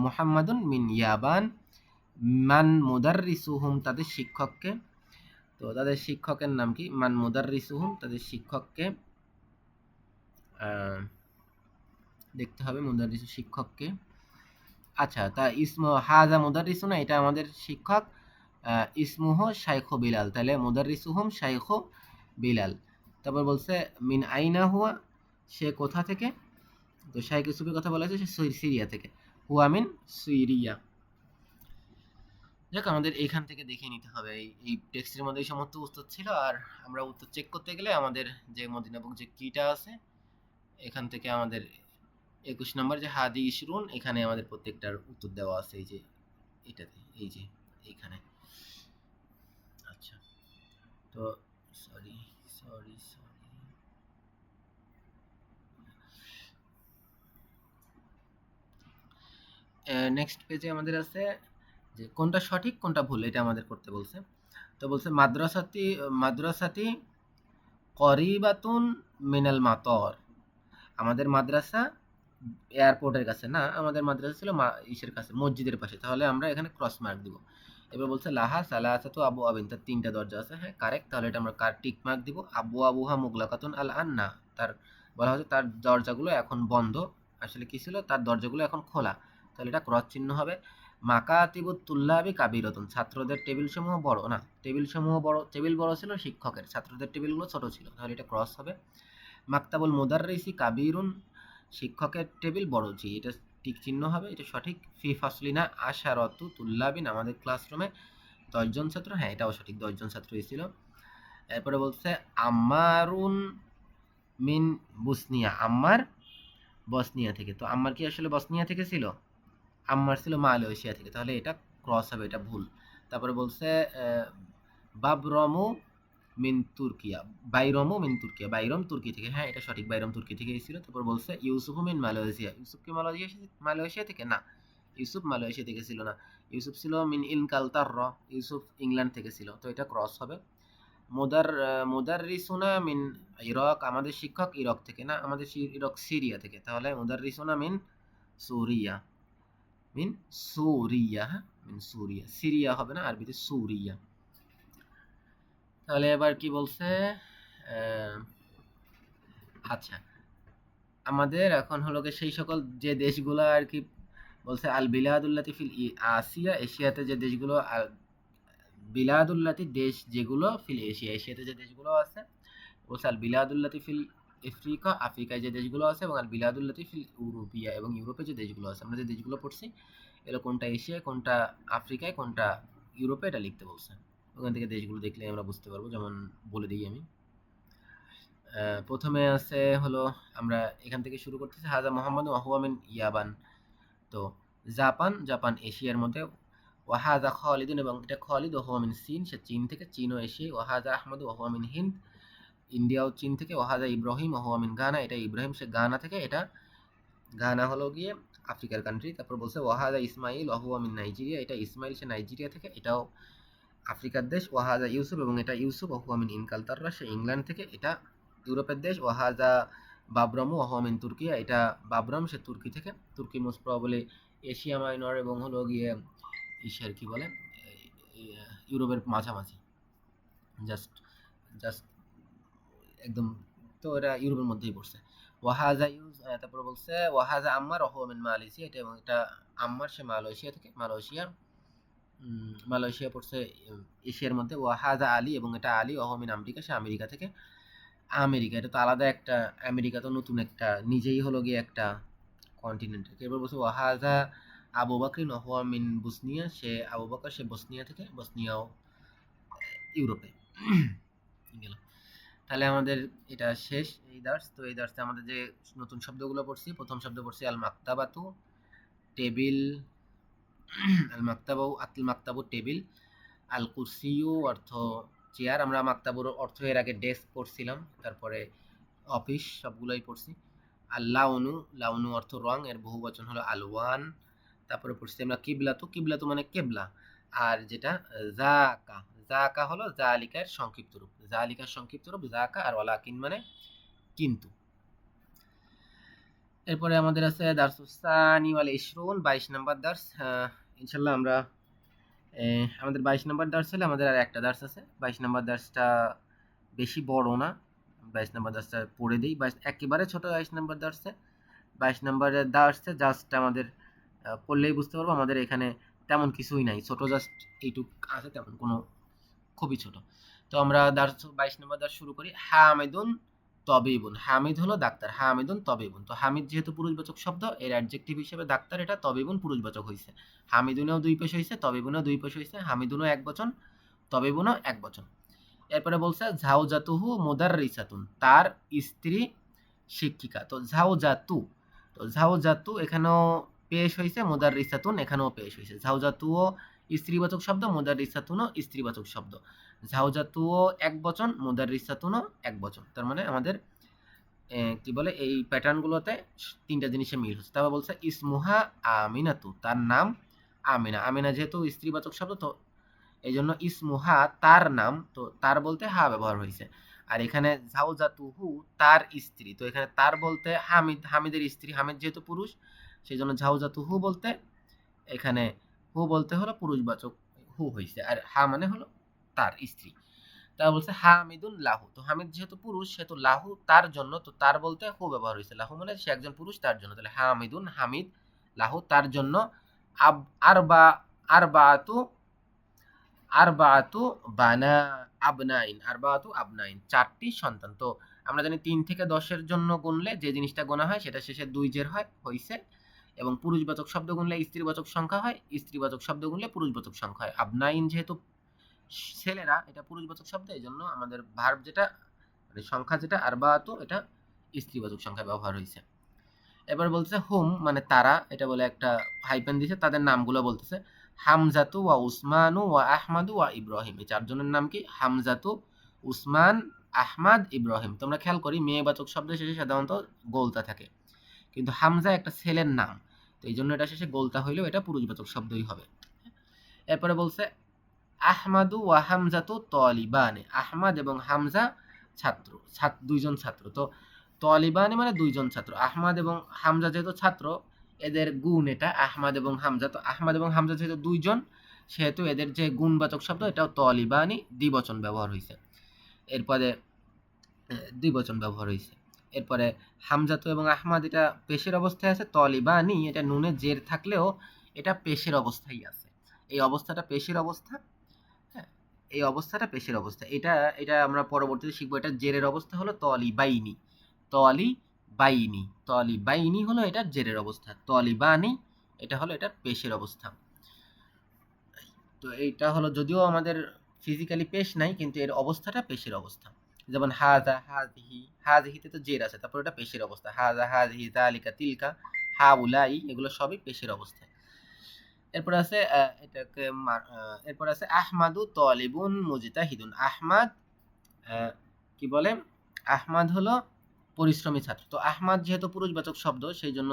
মুহাম্মাদুন মিন ইয়াবান। মান মুদাররিসুহুম, তাদের শিক্ষককে, তো তাদের শিক্ষকের নাম কি, মান মুদাররিসুহুম, তাদের শিক্ষককে দেখতে হবে, মুদাররিসু শিক্ষককে। আচ্ছা, তা ইসমু হাজা মুদাররিসুনা, এটা আমাদের শিক্ষক, ইসমুহ শাইখু বিলাল, তাহলে মুদাররিসুহুম শাইখু বিলাল। তারপর বলছে মিন আইনা হুয়া, সে কোথা থেকে, তো শাইখ ইউসুফের কথা বলা হয়েছে, সে সিরিয়া থেকে, হুয়া মিন সিরিয়া। যাক, আমাদের এইখান থেকে দেখে নিতে হবে, এই টেক্সটের মধ্যে এই সমস্ত উত্তর ছিল। আর আমরা উত্তর চেক করতে গেলে আমাদের যে মদিনা বুক যে কিটা আছে, এখান থেকে আমাদের 21 নম্বর যে হাদি ইশরুন, এখানে আমাদের প্রত্যেকটার উত্তর দেওয়া আছে, এই যে এটাতে, এই যে এইখানে। আচ্ছা, তো সরি সরি সরি, নেক্সট পেজে আমাদের আছে যে কোনটা সঠিক কোনটা ভুল, এটা আমাদের করতে বলছে। তো বলছে মাদ্রাসাতি মাদ্রাসাতি করিবাতুন মিনাল মাতর, আমাদের মাদ্রাসা এয়ারপোর্টের কাছে না, আমাদের মাদ্রাসা ছিল ইসের কাছে, মসজিদের পাশে, তাহলে আমরা এখানে ক্রস মার্ক দিব। এবার বলছে লাহা সালাসাতু আবু আবিন, তার 3টা দরজা আছে, হ্যাঁ কারেক্ট, তাহলে এটা আমরা টিক মার্ক দিব। আবু আবুহা মুগলাকাতুন আল আন্না, তার বলা হচ্ছে তার দরজাগুলো এখন বন্ধ, আসলে কি ছিল, তার দরজাগুলো এখন খোলা, তাহলে এটা ক্রস চিহ্ন হবে। মাকাতিবুত তুল্লাবি কাবিরতুন, ছাত্রদের টেবিল সমূহ বড় না, টেবিল সমূহ বড়, টেবিল বড় ছিল শিক্ষকের, ছাত্রদের টেবিলগুলো ছোট ছিল, তাহলে এটা ক্রস হবে। মাকতাবুল মুদাররিসি কাবিরুন, শিক্ষকের টেবিল বড়, জি এটা টিক চিহ্ন হবে, এটা সঠিক। ফি ফাসলিনা আশারাতু তুল্লাবিন, আমাদের ক্লাসরুমে 10 জন ছাত্র, হ্যাঁ এটাও সঠিক, 10 জন ছাত্র ছিল। এরপরে বলছে আম্মারুন মিন বুসনিয়া, আম্মার বসনিয়া থেকে, তো আম্মার কি আসলে বসনিয়া থেকে ছিল, আম্মার ছিল মালয়েশিয়া থেকে, তাহলে এটা ক্রস হবে, এটা ভুল। তারপরে বলছে বাবরমু মিন তুর্কিয়া, বাইরমও মিন তুর্কিয়া, বাইরম তুর্কি থেকে, হ্যাঁ এটা সঠিক, বাইরম তুর্কি থেকে ছিল। তারপর বলছে ইউসুফ মিন মালয়েশিয়া, ইউসুফ কি মালয়েশিয়া থেকে না, ইউসুফ মালয়েশিয়া থেকে ছিল না, ইউসুফ ছিল মিন ইনকালতার, ইউসুফ ইংল্যান্ড থেকে ছিল, তো এটা ক্রস হবে। মুদাররিসুনা মিন ইরাক, আমাদের শিক্ষক ইরাক থেকে না, আমাদের ইরাক সিরিয়া থেকে, তাহলে মুদাররিসুনা মিন সুরিয়া, মিন সুরিয়া, হ্যাঁ মিন সুরিয়া, সিরিয়া হবে না, আরবিতে সুরিয়া। তাহলে এবার কি বলছে, আচ্ছা আমাদের এখন হলো সেই সকল যে দেশগুলো আর কি, বলছে আল বিলাদুল্লাতি ফিল আসিয়া, এশিয়াতে যে দেশগুলো, বিলাদুল্লাতি দেশ যেগুলো, ফিল এশিয়া, এশিয়াতে যে দেশগুলো আছে, বলছে আল বিলাদুল্লাতি ফিল আফ্রিকা, আফ্রিকায় যে দেশগুলো আছে, এবং আল বিলাদুল্লাতি ফিল ইউরোপিয়া, এবং ইউরোপে যে দেশগুলো আছে, আমরা যে দেশগুলো পড়ছি এগুলো কোনটা এশিয়ায়, কোনটা আফ্রিকায়, কোনটা ইউরোপে, এটা লিখতে বলছে। ওখান থেকে দেশগুলো দেখলে আমরা বুঝতে পারবো, যেমন বলে দিই আমি। প্রথমে আছে হলো, আমরা এখান থেকে শুরু করতেছি, হাজা মোহাম্মদ ওয়াহুয়া মিন ইয়াবান, তো জাপান, জাপান এশিয়ার মধ্যে। ওয়াহাজা খালিদুন, এবং এটা খালিদ, ওয়াহুয়া মিন চীন, সে চীন থেকে, চীনও এশিয়ায়। ওয়াহাজা আহমদ ওয়াহুয়া মিন হিন্দ, ইন্ডিয়াও চীন থেকে। ওয়াহাজা ইব্রাহিম ওয়াহুয়া মিন গানা, এটা ইব্রাহিম সে গানা থেকে, এটা গানা হলো গিয়ে আফ্রিকার কান্ট্রি। তারপর বলছে ওয়াহাজা ইসমাইল ওয়াহুয়া মিন নাইজেরিয়া, এটা ইসমাইল সে নাইজেরিয়া থেকে, এটাও আফ্রিকার দেশ। ওয়াহাজা ইউসুফ, এবং এটা ইউসুফ ওয়াহুয়া মিন ইনকালতাররা, সে ইংল্যান্ড থেকে, এটা ইউরোপের দেশ। ওয়াহাজা বাবরামু ওয়াহুয়া মিন তুর্কিয়া, এটা বাবরাম সে তুর্কি থেকে, তুর্কি মোস্ট প্রবাবলি এশিয়া মাইনর এবং হলো গিয়ে এশিয়ার কি বলে ইউরোপের মাঝামাঝি, জাস্ট জাস্ট একদম, তো এটা ইউরোপের মধ্যেই পড়ছে। ওয়াহাজা তারপর বলছে ওয়াহাজা আম্মার ওয়াহুয়া মিন মালয়েশিয়া, এটা, এবং এটা আম্মার সে মালয়েশিয়া থেকে, মালয়েশিয়া পড়ছে এশিয়ার মধ্যে। ওয়াহাজা আলী, এবং এটা আলী ওয়াহুয়া মিন আমেরিকা, সে আমেরিকা থেকে, আমেরিকা এটা তো আলাদা একটা, আমেরিকা তো নতুন একটা, নিজেই হলো গিয়ে একটা কন্টিনেন্ট। এবার বলছে ওয়াহাজা আবু বাকরিন ওয়াহুয়া মিন বুসনিয়া, সে আবু বকর সে বসনিয়া থেকে, বসনিয়াও ইউরোপে গেল। তাহলে আমাদের এটা শেষ এই দার্স। তো এই দার্সে আমাদের যে নতুন শব্দগুলো পড়ছি, প্রথম শব্দ পড়ছি আল মাকতাবাতু, টেবিল, আল মাকতাবু টেবিল, আল কুরসিউ অর্থ চেয়ার, আমরা মাকতাবুর অর্থ এর আগে ডেস্ক পড়ছিলাম, তারপরে অফিস, সবগুলোই পড়ছি। আর লাউনু, লাউনু অর্থ রং, এর বহু বচন হলো আলওয়ান। তারপরে পড়ছি আমরা কিবলাতু, কিবলাতু মানে কেবলা। আর যেটা জাকা, জাকা হলো জালিকার সংক্ষিপ্ত রূপ, জালিকার সংক্ষিপ্ত রূপ জাকা। আর ওয়ালাকিন মানে কিন্তু। এরপরে আমাদের আছে দারসুসানি ওয়াল ইশরুন, 22 নাম্বার দার্স। ইনশাল্লাহ আমরা আমাদের 22 নাম্বার দার্স হলে আমাদের আর একটা দার্স আছে। 22 নাম্বার দার্সটা বেশি বড় না, 22 নাম্বার দার্সটা পড়ে দিই। একেবারে ছোট 22 নাম্বার দার্সে, 22 নাম্বারের দার্সে জাস্ট আমাদের পড়লেই বুঝতে পারবো আমাদের এখানে তেমন কিছুই নাই, ছোট জাস্ট এইটুক আছে, তেমন কোনো খুবই ছোট। তো আমরা দার্স 22 নাম্বার দার্স শুরু করি। হামিদুন তবিবুন, হামিদ হলো ডাক্তার, হামিদুন তবিবুন। তো হামিদ যেহেতু পুরুষবাচক শব্দ, এর অ্যাডজেক্টিভ হিসেবে ডাক্তার, এটা তবিবুন পুরুষবাচক হইছে। হামিদুনেও দুই পেশ হইছে, তবিবুনেও দুই পেশ হইছে, হামিদুনও এক বচন, তবিবুনও এক বচন। এরপরে বলছে ঝাউজাতুহু মুদাররিসাতুন, তার স্ত্রী শিক্ষিকা। তো ঝাউজাতু, তো ঝাউজাতু এখানেও পেশ হইছে, মুদাররিসাতুন এখানেও পেশ হইছে। ঝাউজাতুও স্ত্রীবাচক শব্দ, মুদাররিসাতুনও স্ত্রীবাচক শব্দ। ঝাউজাতুও এক বচন, মুদাররিসাতুনও এক বচন। তার মানে আমাদের কি বলে এই প্যাটার্নগুলোতে তিনটা জিনিসে মিল হচ্ছে। তারপর বলছে ইসমুহা আমিনাতু, তার নাম আমিনা। আমিনা যেহেতু স্ত্রীবাচক শব্দ, তো এই জন্য ইসমুহা তার নাম, তো তার বলতে হা ব্যবহার হয়েছে। আর এখানে ঝাউজাতুহু তার স্ত্রী, তো এখানে তার বলতে হামিদ, হামিদের স্ত্রী, হামিদ যেহেতু পুরুষ সেই জন্য ঝাউজাতুহু বলতে এখানে হু বলতে হলো পুরুষবাচক হু হয়েছে, আর হা মানে হলো তার স্ত্রী। তা বলছে হামিদুন লাহু, তো হামিদ যেহেতু পুরুষ সেহেতু লাহু তার জন্য, তো তার বলতে হু ব্যবহার হয়েছে। লাহু মানে সে একজন পুরুষ, তার জন্য, তাহলে হামিদুন হামিদ লাহু তার জন্য। আব আরবা আরবাতু আরবাতু বানা আবনাইন, আরবাতু আবনাইন চারটি সন্তান। তো আমরা জানি 3 থেকে 10-এর জন্য গুনলে যে জিনিসটা গোনা হয় সেটা শেষে দুই জের হয়, হইছে। এবং পুরুষবাচক শব্দ গুনলে স্ত্রীবাচক সংখ্যা হয়, স্ত্রীবাচক শব্দ গুনলে পুরুষবাচক সংখ্যা হয়। আবনাইন যেহেতু ছেলেরা, এটা পুরুষবাচক শব্দ, এই জন্য আমাদের ভার্ব যেটা মানে সংখ্যা যেটা আরবাতু, এটা স্ত্রীবাচক সংখ্যা ব্যবহার হয়েছে। এবার বলছে হুম মানে তারা, এটা বলে একটা হাইপেন দিছে, তাদের নামগুলো বলতেছে হামজাতু ওয়া উসমানু ওয়া আহমাদু ওয়া ইব্রাহিম। এই চারজনের নাম কি? হামজাতু, উসমান, আহমাদ, ইব্রাহিম। তোমরা খেয়াল করি মেয়েবাচক শব্দের শেষে সাধারণত গোলতা থাকে, কিন্তু হামজা একটা ছেলের নাম, তো এই জন্য এটা শেষে গোলতা হইলেও এটা পুরুষবাচক শব্দই হবে। এরপরে বলছে আহমাদু ওয়া হামজাতু তলিবানে, আহমাদ এবং হামজা ছাত্র, দুইজন ছাত্র। তো তলিবানে মানে দুইজন ছাত্র, আহমাদ এবং হামজা যেহেতু ছাত্র এদের গুণ এটা আহমাদ এবং হামজা। তো আহমাদ এবং হামজা যেহেতু দুইজন সেহেতু এদের যে গুণবাচক শব্দ এটাও তলিবানি দ্বিবচন ব্যবহার হয়েছে। এরপরে দ্বিবচন ব্যবহার হয়েছে। এরপরে হামজাতু এবং আহমাদ এটা পেশের অবস্থায় আছে, তলিবানি এটা নুনে জের থাকলেও এটা পেশের অবস্থায় আছে। এই অবস্থাটা পেশের অবস্থা, হ্যাঁ এই অবস্থাটা পেশের অবস্থা। এটা এটা আমরা পরবর্তীতে শিখবো। এটা জেরের অবস্থা হলো তলিবাইনি, তলিবাইনি, তলিবাইনি হলো এটার জেরের অবস্থা, তলিবানি এটা হলো এটার পেশের অবস্থা। তো এইটা হলো যদিও আমাদের ফিজিক্যালি পেশ নাই কিন্তু এর অবস্থাটা পেশের অবস্থা। যেমন হাজা হাজিহি, হাজিহিতে তো জের আছে, তারপর এটা পেশের অবস্থা। হাজা হাজিহি যালিকা তিলকা হাউলাই এগুলো সবই পেশের অবস্থায়। এরপর আছে এটাকে এরপর আছে আহমাদু তলিবুন মুজতাহিদুন। আহমাদ কি বলে, আহমাদ হলো পরিশ্রমী ছাত্র। তো আহমাদ যেহেতু পুরুষবাচক শব্দ সেই জন্য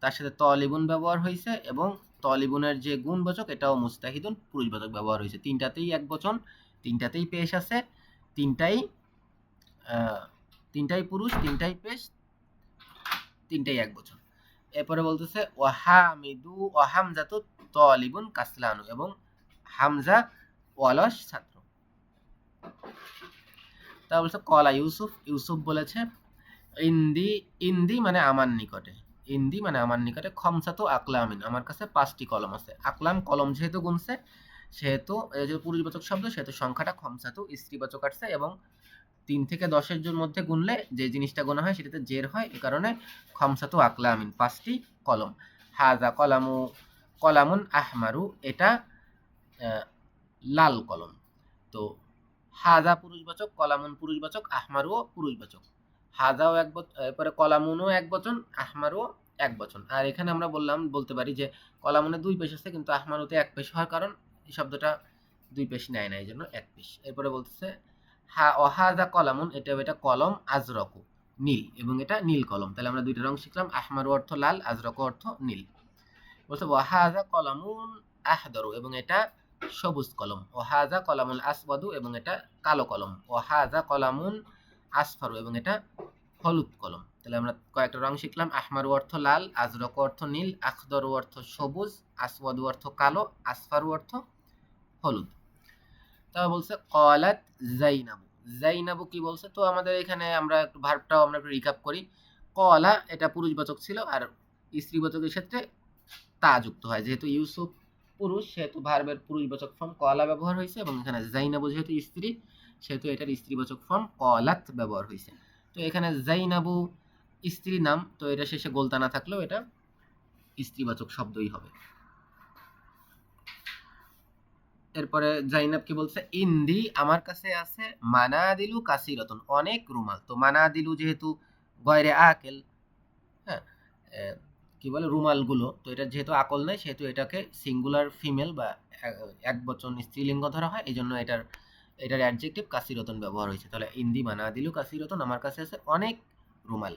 তার সাথে তলিবুন ব্যবহার হয়েছে, এবং তলিবুনের যে গুণবাচক এটাও মুস্তাহিদুন পুরুষবাচক ব্যবহার হয়েছে। তিনটাতেই এক বচন, তিনটাতেই পেশ আছে, তিনটাই তিনটাই পুরুষ, তিনটাই পেশ, তিনটাই এক বচন। এরপরে বলতেছে ওয়াহামিদু ওয়াহামজাতু তলিবুন কাসলানু, এবং হামজা অলস ছাত্র। তা বলছে কলা ইউসুফ, ইউসুফ বলেছে ইন্দি, ইন্দি মানে আমার নিকটে, ইন্দি মানে আমার নিকটে খমসাতু আকলামিন, আমার কাছে 5টি কলম আছে। আকলাম কলম যেহেতু গুনছে সেহেতু যে পুরুষবাচক শব্দ সেহেতু সংখ্যাটা খমসাতু স্ত্রীবাচক আসছে, এবং 3 থেকে 10-এর জন্য মধ্যে গুনলে যে জিনিসটা গোনা হয় সেটাতে জের হয়, এই কারণে খমসাতু আকলামিন 5টি কলম। হাজা কলামু কলামুন আহমারু, এটা লাল কলম। তো হাজা পুরুষবাচক, কলামুন পুরুষবাচক, আহমারুও পুরুষবাচক। হাজাও এক বচন, এরপরে কলামুনও এক বচন, আহমারুও এক বচন। আর এখানে আমরা বলতে পারি যে কলামুনে দুই পেশ আছে কিন্তু আহমারুতে এক পেশ হওয়ার কারণ এই শব্দটা দুই পেশ নেয় না, এই জন্য এক পেশ। এরপরে বলতেছে অহাজা কলামুন, এটা কলম আজরকু, নীল এবং এটা নীল কলম। তাহলে আমরা দুইটা রং শিখলাম, আহমারু অর্থ লাল, আজরাকু অর্থ নীল। বলছে ওয়াহাজা কলামুন আহদরু এবং এটা সবুজ কলম, ওয়াহাজা কলামুল আসওয়াদু এবং এটা কালো কলম, ওয়াহাজা কলামুন আসফারু এবং এটা হলুদ কলম। তাহলে আমরা কয়েকটা রং শিখলাম, আহমারু অর্থ লাল, আজরাকু অর্থ নীল, আখদরু অর্থ সবুজ, আসওয়াদু অর্থ কালো, আসফারু অর্থ হলুদ। তারপর বলছে ক্বালাত যাইনাবু, যাইনাবু কি বলছে? তো আমাদের এখানে আমরা একটু ভার্বটাও আমরা একটু রিক্যাপ করি। ক্বালা এটা পুরুষবাচক ছিল, আর স্ত্রীবাচকের ক্ষেত্রে তা যুক্ত হয়। যেহেতু ইউসুফ পুরুষ সেহেতু ভার্বের পুরুষবাচক ফর্ম ক্বালা ব্যবহার হয়েছে, এবং এখানে যাইনাবু যেহেতু স্ত্রী সেহেতু এটার স্ত্রীবাচক ফর্ম ক্বালাত ব্যবহার হয়েছে। তো এখানে যাইনাবু স্ত্রী নাম, তো এটা শেষে গোলতা না থাকলেও এটা স্ত্রীবাচক শব্দই হবে। এরপরে জাইনাব কি বলছে? ইন্দি আমার কাছে আছে মানাদিলু কাসিরাতুন অনেক রুমাল। তো মানাদিলু যেহেতু গয়রে আকেল, হ্যাঁ, কি বলে রুমালগুলো, তো এটা যেহেতু আকল নাই সেহেতু এটাকে সিঙ্গুলার ফিমেল বা এক বচন স্ত্রীলিঙ্গ ধরা হয়, এই জন্য এটার অ্যাডজেক্টিভ কাসিরাতুন ব্যবহার হয়েছে। তাহলে ইন্দি মানাদিলু কাসিরাতুন আমার কাছে আছে অনেক রুমাল।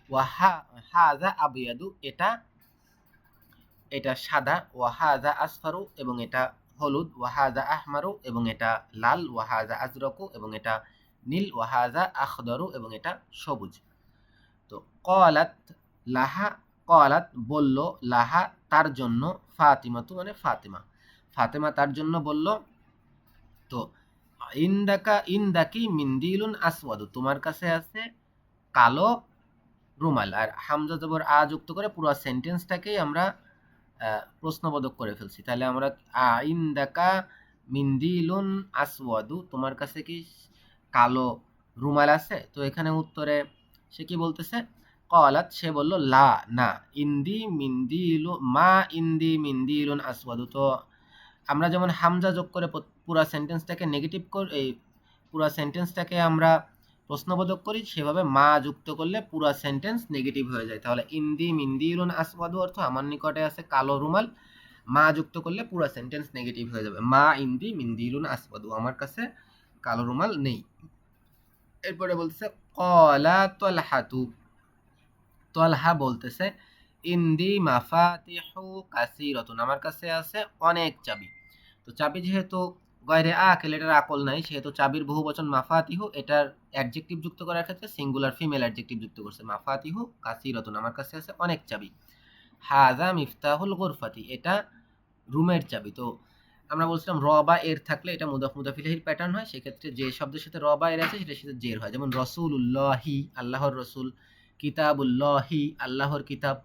ওয়াহা হাজা আবিয়াদু এটা সাদা, ওয়াহাজা আসফারু এবং এটা হলুদ, ওয়াহাজা আহমারু এবং এটা লাল, ওয়াহাজা আজরকু এবং এটা নীল, ওয়াহাজা আখদরু এবং এটা সবুজ। তো ক্বালাত লাহা, ক্বালাত বলল, লাহা তার জন্য, ফাতিমাতু মানে ফাতিমা, ফাতিমা তার জন্য বলল। তো ইন্দাকি মিন্দিলুন আসওয়াদু তোমার কাছে আছে কালো রুমাল। আর হামজা জবর আ যুক্ত করে পুরো সেন্টেন্সটাকেই আমরা প্রশ্নবোধক করে ফেলছি। তাহলে আমরা ইন্দাকা মিন্দিলুন আসওয়াদু তোমার কাছে কি কালো রুমাল আছে? তো এখানে উত্তরে সে কি বলতেছে? ক্বালাত সে বলল লা না, ইন্দি মিন্দিলু মা ইন্দি মিন্দিলুন আসওয়াদু। তো আমরা যেমন হামজা যোগ করে পুরো সেন্টেন্সটাকে নেগেটিভ করে, এই পুরো সেন্টেন্সটাকে আমরা প্রশ্নবোধক করি, সেভাবে মা যুক্ত করলে পুরো সেন্টেন্স নেগেটিভ হয়ে যায়। তাহলে ইন্দি মিন্দিরুন আসওয়াদু অর্থ আমার নিকটে আছে কালো রুমাল, মা যুক্ত করলে পুরো সেন্টেন্স নেগেটিভ হয়ে যাবে। মা ইন্দি মিন্দিরুন আসওয়াদু আমার কাছে কালো রুমাল নেই। এরপরে বলতেছে ক্বালা তালহাতু, তালহা বলতেছে ইন্দি মাফাতিহু কাসিরাতুন আমার কাছে আছে অনেক চাবি। তো চাবি যেহেতু গয়রে আকেল, এটার আকল নাই, সেহেতু চাবির বহুবচন মাফাতিহু এটার অ্যাডজেক্টিভ যুক্ত করার ক্ষেত্রে সিঙ্গুলার ফিমেল অ্যাডজেক্টিভ যুক্ত করছে, মাফাতিহু কাসিরাতুন আমার কাছে আছে অনেক চাবি। হাজা মিফতাহুল গুরফাতি এটা রুমের চাবি। তো আমরা বলছিলাম র বা এর থাকলে এটা মুদাফ মুদাফ ইলাইহির প্যাটার্ন হয়, সেক্ষেত্রে যে শব্দের সাথে র বা এর আছে সেটার সাথে জের হয়। যেমন রসুলুল্লাহি আল্লাহর রসুল, কিতাবুল্লাহি আল্লাহর কিতাব,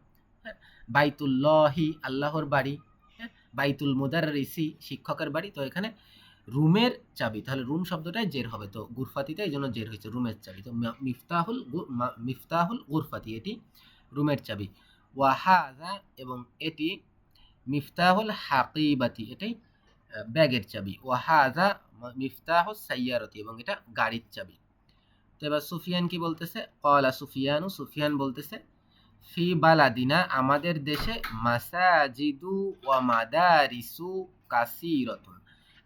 হ্যাঁ, বাইতুল্লাহি আল্লাহর বাড়ি, হ্যাঁ, বাইতুল মুদাররিসি শিক্ষকের বাড়ি। তো এখানে রুমের চাবি, তাহলে রুম শব্দটাই জের হবে, তো গুরফাতিতে এই জন্য জের হয়েছে রুমের চাবি। তো মিফতাহুল গুরফাতি এটি রুমের চাবি। ওয়াহাজা এবং এটি মিফতাহুল হাকিবাতি এটাই ব্যাগের চাবি। ওয়াহাজা মিফতাহুস সাইয়ারতি এবং এটা গাড়ির চাবি। তো এবার সুফিয়ান কি বলতেছে? ক্বালা সুফিয়ানু সুফিয়ান বলতেছে ফি বালাদিনা আমাদের দেশে মাসাজিদু ওয়া মাদারিসু কাসীরাতুন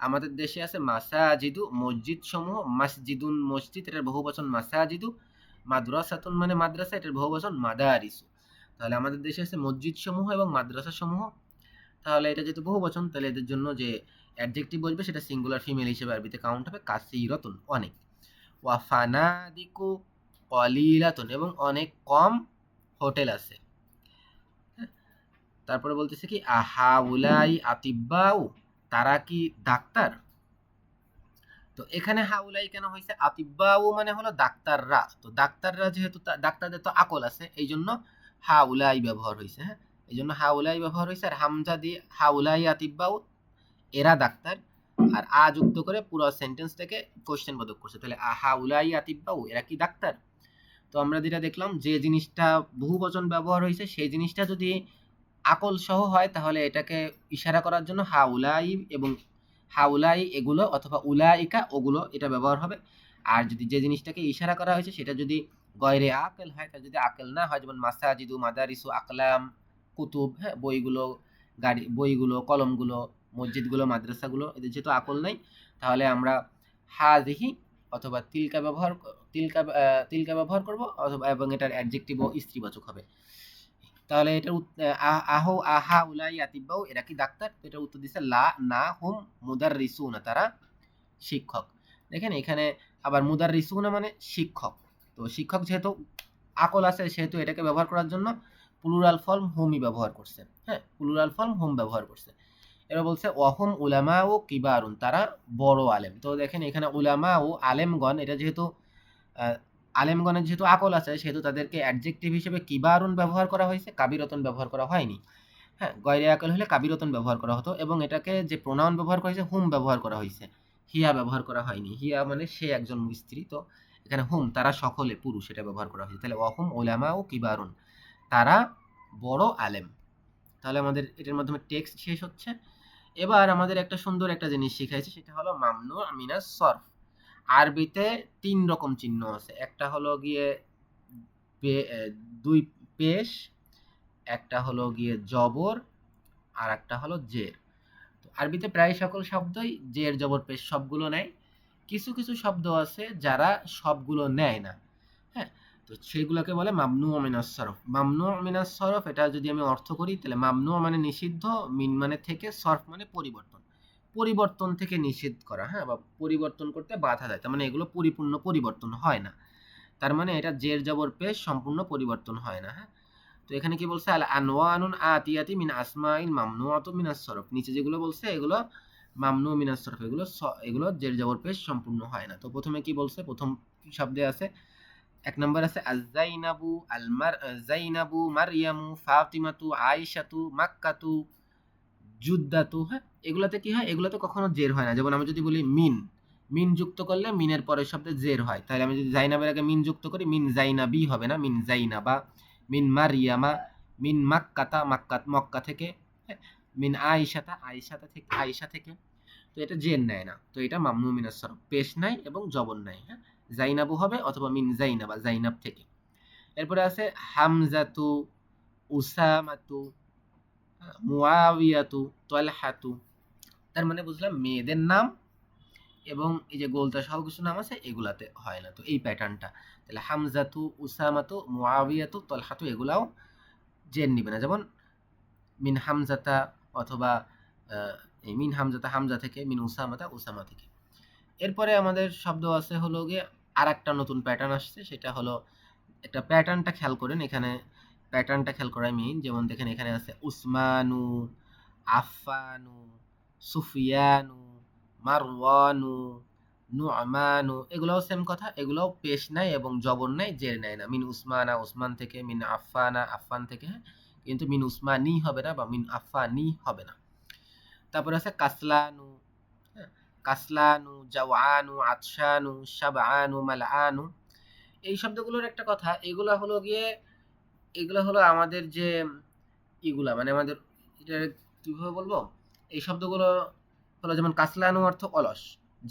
আমাদের দেশে আছে মাসাজিদু মসজিদ সমূহ, মাসজিদুন মসজিদ এটার বহুবচন মাসাজিদু, মাদ্রাসাতুন মানে মাদ্রাসা এটার বহুবচন মাদারিসু। তাহলে আমাদের দেশে আছে মসজিদ সমূহ এবং মাদ্রাসা সমূহ। তাহলে এটা যেহেতু বহুবচন, তাহলে এদের জন্য যে অ্যাডজেক্টিভ বসবে সেটা সিঙ্গুলার ফিমেল হিসেবে আরবিতে কাউন্ট হবে কাসীরাতুন অনেক। ওয়া ফানাদিকু কলিলাতুন এবং অনেক কম হোটেল আছে। তারপরে বলতেছে কি আহাউলাই আতিব্বাউ তারা কি ডাক্তার? তো এখানে হাউলাই কেন হয়েছে? আতিব্বাউ মানে হলো ডাক্তাররা। তো ডাক্তাররা যেহেতু ডাক্তারদের তো আকল আছে, এই জন্য হাউলাই ব্যবহার হয়েছে। হ্যাঁ, এই জন্য হাউলাই ব্যবহার হয়েছে, আর হামজা দিয়ে হাউলাই আতিব্বাউ এরা ডাক্তার, আর আ যুক্ত করে পুরো সেন্টেন্সটাকে কোশ্চেন বোধক করছে। তাহলে হাউলাই আতিব্বাউ এরা কি ডাক্তার? তো আমরা যেটা দেখলাম যে জিনিসটা বহুবচন ব্যবহার হয়েছে সেই জিনিসটা যদি আকল সহ হয় তাহলে এটাকে ইশারা করার জন্য হাউলাই এবং হাউলাই এগুলো অথবা উলাইকা ওগুলো এটা ব্যবহার হবে। আর যদি যে জিনিসটাকে ইশারা করা হয়েছে সেটা যদি গয়রে আকেল হয়, তাহলে যদি আকেল না হয়, যেমন মাসাজিদু মাদারিসু আকলাম কুতুব, হ্যাঁ, বইগুলো, গাড়ি বইগুলো, কলমগুলো, মসজিদগুলো, মাদ্রাসাগুলো, এদের যেহেতু আকল নাই তাহলে আমরা হাজিহি অথবা তিলকা ব্যবহার করব, অথবা এবং এটার অ্যাডজেক্টিভও স্ত্রীবাচক হবে। তাহলে এটার আহু আহা উলাই আতিব্বাউ, এরা কি ডাক্তার? তো এটার উত্তর দিচ্ছে লা, না, হুম মুদাররিসুনা, তারা শিক্ষক। দেখেন এখানে আবার মুদাররিসুনা মানে শিক্ষক। তো শিক্ষক যেহেতু আকল আছে, সেহেতু এটাকে ব্যবহার করার জন্য প্লুরাল ফর্ম হুমই ব্যবহার করছে। হ্যাঁ, প্লুরাল ফর্ম হুম ব্যবহার করছে। এরা বলছে ওয়াহুম উলামা ও কিবারুন, তারা বড় আলেম। তো দেখেন এখানে উলামা ও আলেমগণ, এটা যেহেতু আলেমগণের যেহেতু আকল আছে, সেহেতু তাদেরকে অ্যাডজেক্টিভ হিসেবে কিবারুন ব্যবহার করা হয়েছে, কাবিরতন ব্যবহার করা হয়নি। হ্যাঁ, গয়রে আকল হলে কাবিরতন ব্যবহার করা হতো, এবং এটাকে যে প্রোনাউন ব্যবহার করা হয়েছে হুম ব্যবহার করা হয়েছে, হিয়া ব্যবহার করা হয়নি। হিয়া মানে সে একজন স্ত্রী, তো এখানে হুম তারা সকলে পুরুষ, এটা ব্যবহার করা হয়েছে। তাহলে ওয়াহুম উলামা ও কিবারুন, তারা বড় আলেম। তাহলে আমাদের এটার মাধ্যমে টেক্সট শেষ হচ্ছে। এবার আমাদের একটা সুন্দর একটা জিনিস শিখাইছে, সেটা হলো মামনু মিনাস সরফ। আরবিতে ৩ রকম চিহ্ন আছে। একটা হলো গিয়ে দুই পেশ, একটা হলো গিয়ে জবর, আর একটা হলো জের। তো আরবিতে প্রায় সকল শব্দই জের জবর পেশ সবগুলো নেয়। কিছু কিছু শব্দ আছে যারা সবগুলো নেয় না। হ্যাঁ, তো সেগুলোকে বলে মামনু মিনাস সরফ। মামনু মিনাস সরফ, এটা যদি আমি অর্থ করি, তাহলে মামনু মানে নিষিদ্ধ, মিন মানে থেকে, সরফ মানে পরিবর্তন। পরিবর্তন থেকে নিষেধ করা, হ্যাঁ, বা পরিবর্তন করতে বাধা দেয়, তার মানে এগুলো পরিপূর্ণ পরিবর্তন হয় না। তার মানে এটা জের জবর পেশ সম্পূর্ণ পরিবর্তন হয় না। হ্যাঁ, তো এখানে কি বলছে, আল আনওয়ানুন আতিয়াতি মিন আসমাইল মামনুআতু মিনাস সরফ, নিচে যেগুলো বলছে এগুলো মামনু মিনাস সরফ, এগুলো জের জবর পেশ সম্পূর্ণ হয় না। তো প্রথমে কি বলছে, প্রথম শব্দে আছে, এক নম্বর আছে আজ-জাইনাবু, জাইনাবু, মারইয়ামু, ফাতিমাতু, আয়েশাতু, মাক্কাতু, জুদ্দাতু। হ্যাঁ, এগুলাতে কি হয়, এগুলাতে কখনো জের হয় না। যেমন আমি যদি বলি মিন, মিন যুক্ত করলে মিনের পরের শব্দে জের হয়। তাহলে আমি যদি জাইনাবের আগে মিন যুক্ত করি, মিন জাইনাবি হবে না, মিন জাইনাবা। মিন মারিয়ামা, মিন মাক্কাতা, মক্কা থেকে। হ্যাঁ, মিন আয়েশাতা, আয়েশা থেকে। তো এটা জের নেয় না, তো এটা মামনু মিনাস সরফ, পেশ নাই এবং জবর নাই। হ্যাঁ, জাইনাবু হবে, অথবা মিন জাইনাবা, জাইনাব থেকে। এরপরে আছে হামজাতু, উসামাতু, মুআবিয়াতু, তালহাতু। তার মানে বুঝলাম মেয়েদের নাম এবং এই যে গোলতা সহ কিছু নাম আছে, এগুলাতে হয় না। তো এই প্যাটার্নটা, তাহলে হামজাতু, উসামাতু, মুআবিয়াতু, তালহাতু, এগুলাও জের নিবে না। যেমন মিন হামজাতা, অথবা এই মিন হামজাতা হামজা থেকে, মিন উসামাতা উসামা থেকে। এরপরে আমাদের শব্দ আছে হলো গিয়ে আর একটা নতুন প্যাটার্ন আসছে, সেটা হলো, একটা প্যাটার্নটা খেয়াল করেন এখানে, প্যাটার্নটা খেয়াল করাই মেইন। যেমন দেখেন এখানে আছে উসমানু, আফফানু, সুফিয়ানু, মারওয়ানু, নু'মানু, এগুলোও সেম কথা, এগুলোও পেশ নাই এবং জবর নাই, জের নেয় না। মিন উসমানা, উসমান থেকে, মিন আফফানা, আফফান থেকে। হ্যাঁ, কিন্তু মিন উসমানি হবে না, বা মিন আফফানি হবে না। তারপর আছে কাসলানু, হ্যাঁ, কাসলানু, জাওয়ানু, আতশানু, শাবআনু, মালআনু। এই শব্দগুলোর একটা কথা, এগুলো হলো আমাদের যে ইগুলা, মানে আমাদের এটা কিভাবে বলবো, এই শব্দগুলো হলো, যেমন কাসলানু অর্থ অলস,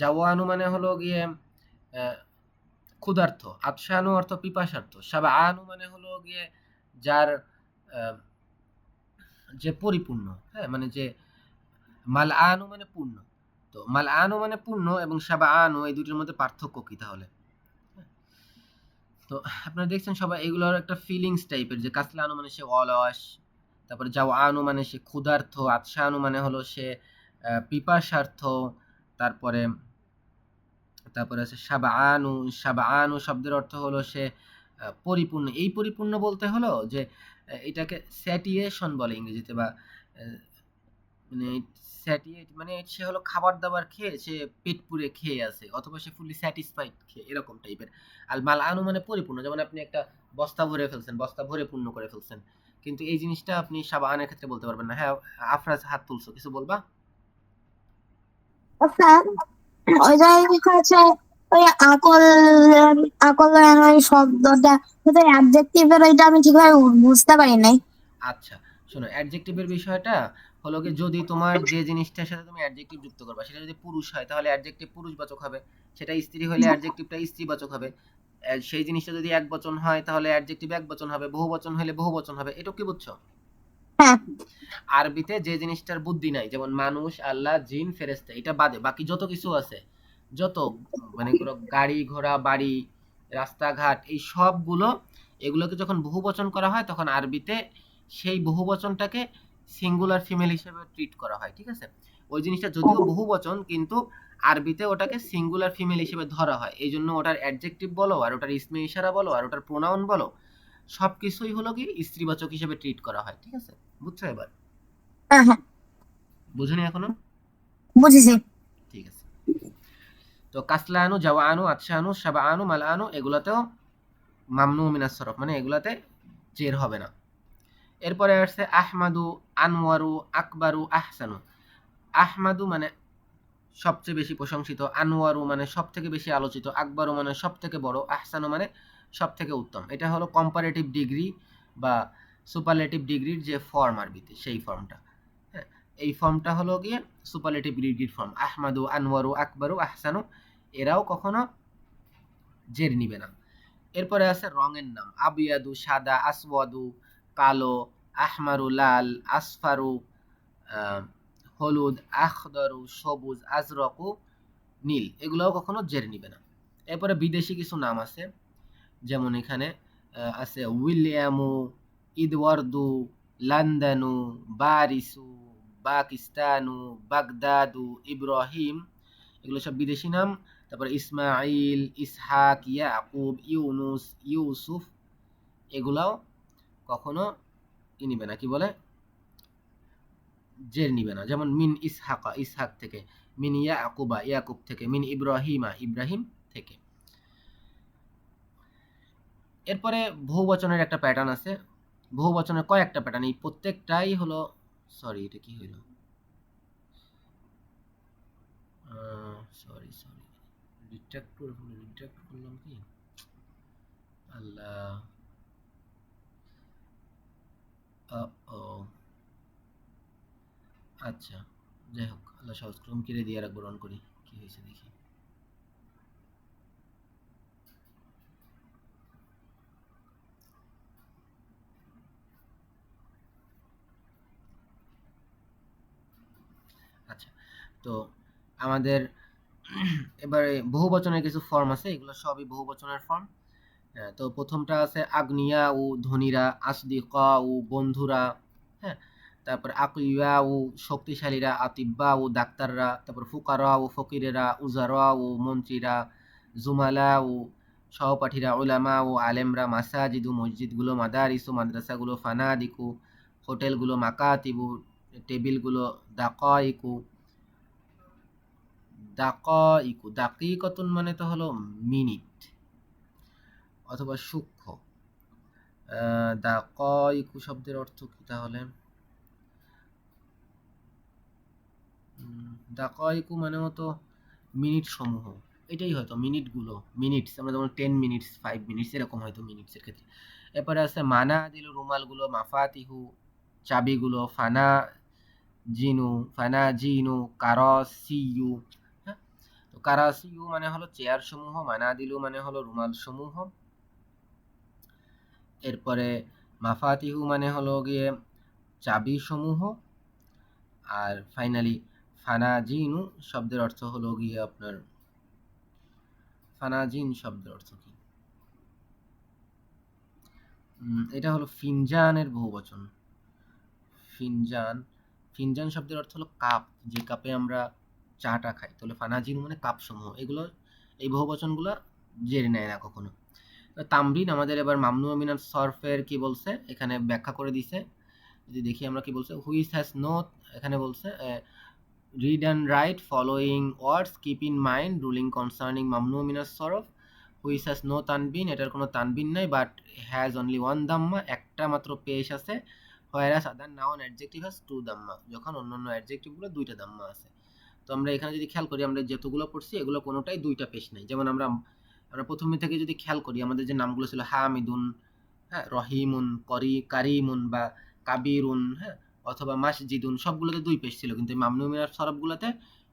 জাওয়ানু মানে হলো গিয়ে ক্ষুধার্ত, আতশানু অর্থ পিপাসার্থ, শাবআনু মানে হলো গিয়ে যার যে পরিপূর্ণ। হ্যাঁ, মানে যে মালআনু মানে পূর্ণ। তো মালআনু মানে পূর্ণ এবং শাবআনু, এই দুটোর মধ্যে পার্থক্য কি তাহলে? তো আপনারা দেখছেন সবাই, এগুলোর একটা ফিলিংস টাইপের, যে কাসলানু মানে সে অলস, তারপরে জাওয়ানু মানে সে ক্ষুধার্ত, আতশানু মানে হলো সে পিপাসার্থ, তারপরে তারপরে আছে শাবআনু। শাবআনু শব্দের অর্থ হলো সে পরিপূর্ণ। এই পরিপূর্ণ বলতে হলো যে এটাকে স্যাটিয়েশন বলে ইংরেজিতে, বা মানে স্যাটিয়েট মানে সে হলো খাবার দাবার খেয়ে সে পেট পুরে খেয়ে আছে, অথবা সে ফুলি স্যাটিসফাইড খেয়ে, এরকম টাইপের। আল মাল আনু মানে পরিপূর্ণ, যেমন আপনি একটা বস্তা ভরে ফেলছেন, বস্তা ভরে পূর্ণ করে ফেলছেন, কিন্তু এই জিনিসটা আপনি সাবানের ক্ষেত্রে বলতে পারবেন না। হ্যাঁ, আফরাজ হাত তুলছো, কিছু বলবা? আচ্ছা, ওই জায়গায় লেখা আছে ওই আকল, আকল ওই শব্দটা কিন্তু অ্যাডজেক্টিভের, ওইটা আমি ঠিকভাবে বুঝতে পারি নাই। আচ্ছা, শোনো, অ্যাডজেক্টিভের বিষয়টা হলো কি, যদি তোমার যে জিনিসটার সাথে তুমি অ্যাডজেক্টিভ যুক্ত করবা, সেটা যদি পুরুষ হয় তাহলে অ্যাডজেক্টিভ পুরুষবাচক হবে, সেটা স্ত্রী হলে অ্যাডজেক্টিভটা স্ত্রীবাচক হবে। সেই জিনিসটা যদি একবচন হয় তাহলে অ্যাডজেক্টিভ একবচন হবে, বহুবচন হলে বহুবচন হবে। এটা কি বুঝছো? হ্যাঁ। আরবিতে যে জিনিসটার বুদ্ধি নাই, যেমন মানুষ, আল্লাহ, জিন, ফেরেশতা, এটা বাদে বাকি যত কিছু আছে, যত মানে করো গাড়ি ঘোড়া বাড়ি রাস্তাঘাট এই সবগুলো, এগুলোকে যখন বহুবচন করা হয় তখন আরবিতে সেই বহুবচনটাকে সিঙ্গুলার ফিমেল হিসেবে ট্রিট করা হয়, ঠিক আছে? ওই জিনিসটা যদিও বহুবচন কিন্তু আরবিতে ওটাকে সিঙ্গুলার ফিমেল হিসেবে ধরা হয়, এই জন্য ওটার অ্যাডজেক্টিভ বলো আর ওটার ইসমে ইশারা বলো আর ওটার প্রোনাউন বলো সবকিছুই হলো কি স্ত্রীবাচক হিসেবে ট্রিট করা হয়, ঠিক আছে? বুঝছো এবার? হ্যাঁ হ্যাঁ, বুঝুনি এখনো? বুঝেছি। ঠিক আছে। তো কাসলানু জাওয়ানু আতশানু শাবাআনু মালআনু এগুলাতেও মামনু মিনাস সরফ, মানে এগুলাতে জের হবে না। এরপরে আসছে আহমাদু, আনওয়ারু, আকবারু, আহসানু। আহমাদু মানে সবচেয়ে বেশি প্রশংসিত, আনওয়ারু মানে সব থেকে বেশি আলোচিত, আকবারু মানে সব থেকে বড়, আহসানু মানে সব থেকে উত্তম। এটা হলো কম্পারেটিভ ডিগ্রি বা সুপারলেটিভ ডিগ্রির যে ফর্ম আরবিতে, সেই ফর্মটা। হ্যাঁ, এই ফর্মটা হলো গিয়ে সুপারলেটিভ ডিগ্রির ফর্ম। আহমাদু, আনওয়ারু, আকবারু, আহসানু এরাও কখনো জের নিবে না। এরপরে আছে রঙের নাম, আবিয়াদু সাদা, আসওয়াদু কালো, আহমারু লাল, আসফারু হলুদ, আখদরু সবুজ, আজরকু নীল, এগুলোও কখনো জের নিবে না। এরপরে বিদেশি কিছু নাম আছে, যেমন এখানে আছে উইলিয়ামু, ইদওয়ার্দু, লন্ডনু, বারিসু, পাকিস্তানু, বাগদাদু, ইব্রাহিম, এগুলো সব বিদেশি নাম। তারপরে ইসমাইল, ইসহাক, ইয়াকুব, ইউনুস, ইউসুফ এগুলাও কখনো কি নিবে না, কি বলে, জের নিবে না। যেমন মিন ইসহাকা, ইসহাক থেকে, মিন ইয়াকুবা, ইয়াকুব থেকে, মিন ইব্রাহিমা, ইব্রাহিম থেকে। এরপরে বহুবচনের একটা প্যাটার্ন আছে, বহুবচনের কয়েকটা প্যাটার্ন, এই প্রত্যেকটাই হলো, সরি এটা কি হইল, সরি সরি রিট্রাক্ট করলাম কি, আল্লাহ, ও আচ্ছা, যাই হোক, আল্লাহ সহজ করুন, কেড়ে দিয়ে রাখবো, রন করি কি হয়েছে দেখি। আচ্ছা, তো আমাদের এবারে বহুবচনের কিছু ফর্ম আছে, এগুলো সবই বহুবচনের ফর্ম। তো প্রথমটা আছে আগ্নিয়া ও ধনীরা, আসদিকা ও বন্ধুরা, হ্যাঁ। তারপর আকিয়া ও শক্তিশালীরা, আতিব্বা ও ডাক্তাররা, তারপর ফুকারা ও ফকিরেরা, উজারা ও মন্ত্রীরা, জুমালা ও সহপাঠীরা, উলামা ও আলেমরা, মাসাজিদু মসজিদগুলো, মাদারিসু মাদ্রাসাগুলো, ফানাদিকু হোটেলগুলো, মাকাতিবু টেবিলগুলো, দাকাইকু, দাকিকতুন মানে তো হলো মিনিট অথবা সূক্ষ্ম। দাকাইকু শব্দের অর্থ কি তাহলে? দাকাইকু মানে হতো মিনিট সমূহ, এটাই হয়তো মিনিটগুলো, মিনিটস আমরা যেমন 10 মিনিটস 5 মিনিটস এরকম হয়তো মিনিটসের ক্ষেত্রে। এরপরে আছে মানা দিল রুমালগুলো, মাফাতিহু চাবিগুলো, ফানা জিনু কারাসিয়ু, হ্যাঁ। তো কারাসিয়ু মানে হলো চেয়ার সমূহ, মানা দিলু মানে হলো রুমাল সমূহ। এরপরে মাফাতিহু মানে হলো গিয়ে চাবি সমূহ। আর ফাইনালি ফানাজিনু শব্দের অর্থ হলো গিয়ে আপনার, ফানাজিন শব্দের অর্থ কি, এটা হলো ফিনজানের বহুবচন। ফিনজান, ফিনজান শব্দের অর্থ হলো কাপ, যে কাপে আমরা চাটা খাই। তাহলে ফানাজিনু মানে কাপ সমূহ, এগুলো এই বহুবচনগুলো জেনে নেয় না কখনো। তামরিন আমাদের এবার মামনু মিনাত সরফের কি বলছে এখানে ব্যাখ্যা করে দিছে, যদি দেখি আমরা কি বলছে, হুইচ হ্যাজ নো, এখানে বলছে read and write following words, keep in mind ruling concerning mamnu minas sorof, which has no tanbin, এটার কোনো তানবিন নাই, but has only one dhamma, একটা মাত্র পেশ আছে, whereas other noun adjective has two dhamma, যখন অন্যান্য অ্যাডজেক্টিভ গুলো দুইটা দাম্মা আছে। তো আমরা এখানে যদি খেয়াল করি, আমরা যতগুলো পড়ছি এগুলো কোনোটাই দুইটা পেশ নাই। যেমন আমরা আমরা প্রথমে থেকে যদি খেয়াল করি, আমাদের যে নামগুলো ছিল হামিদুন, হ্যাঁ, রহিমুন, কারিমুন বা কাবিরুন, হ্যাঁ, অথবা মাসজিদুন, সবগুলোতে দুই পেশ ছিল, কিন্তু মামনু মিনার সরফগুলোতে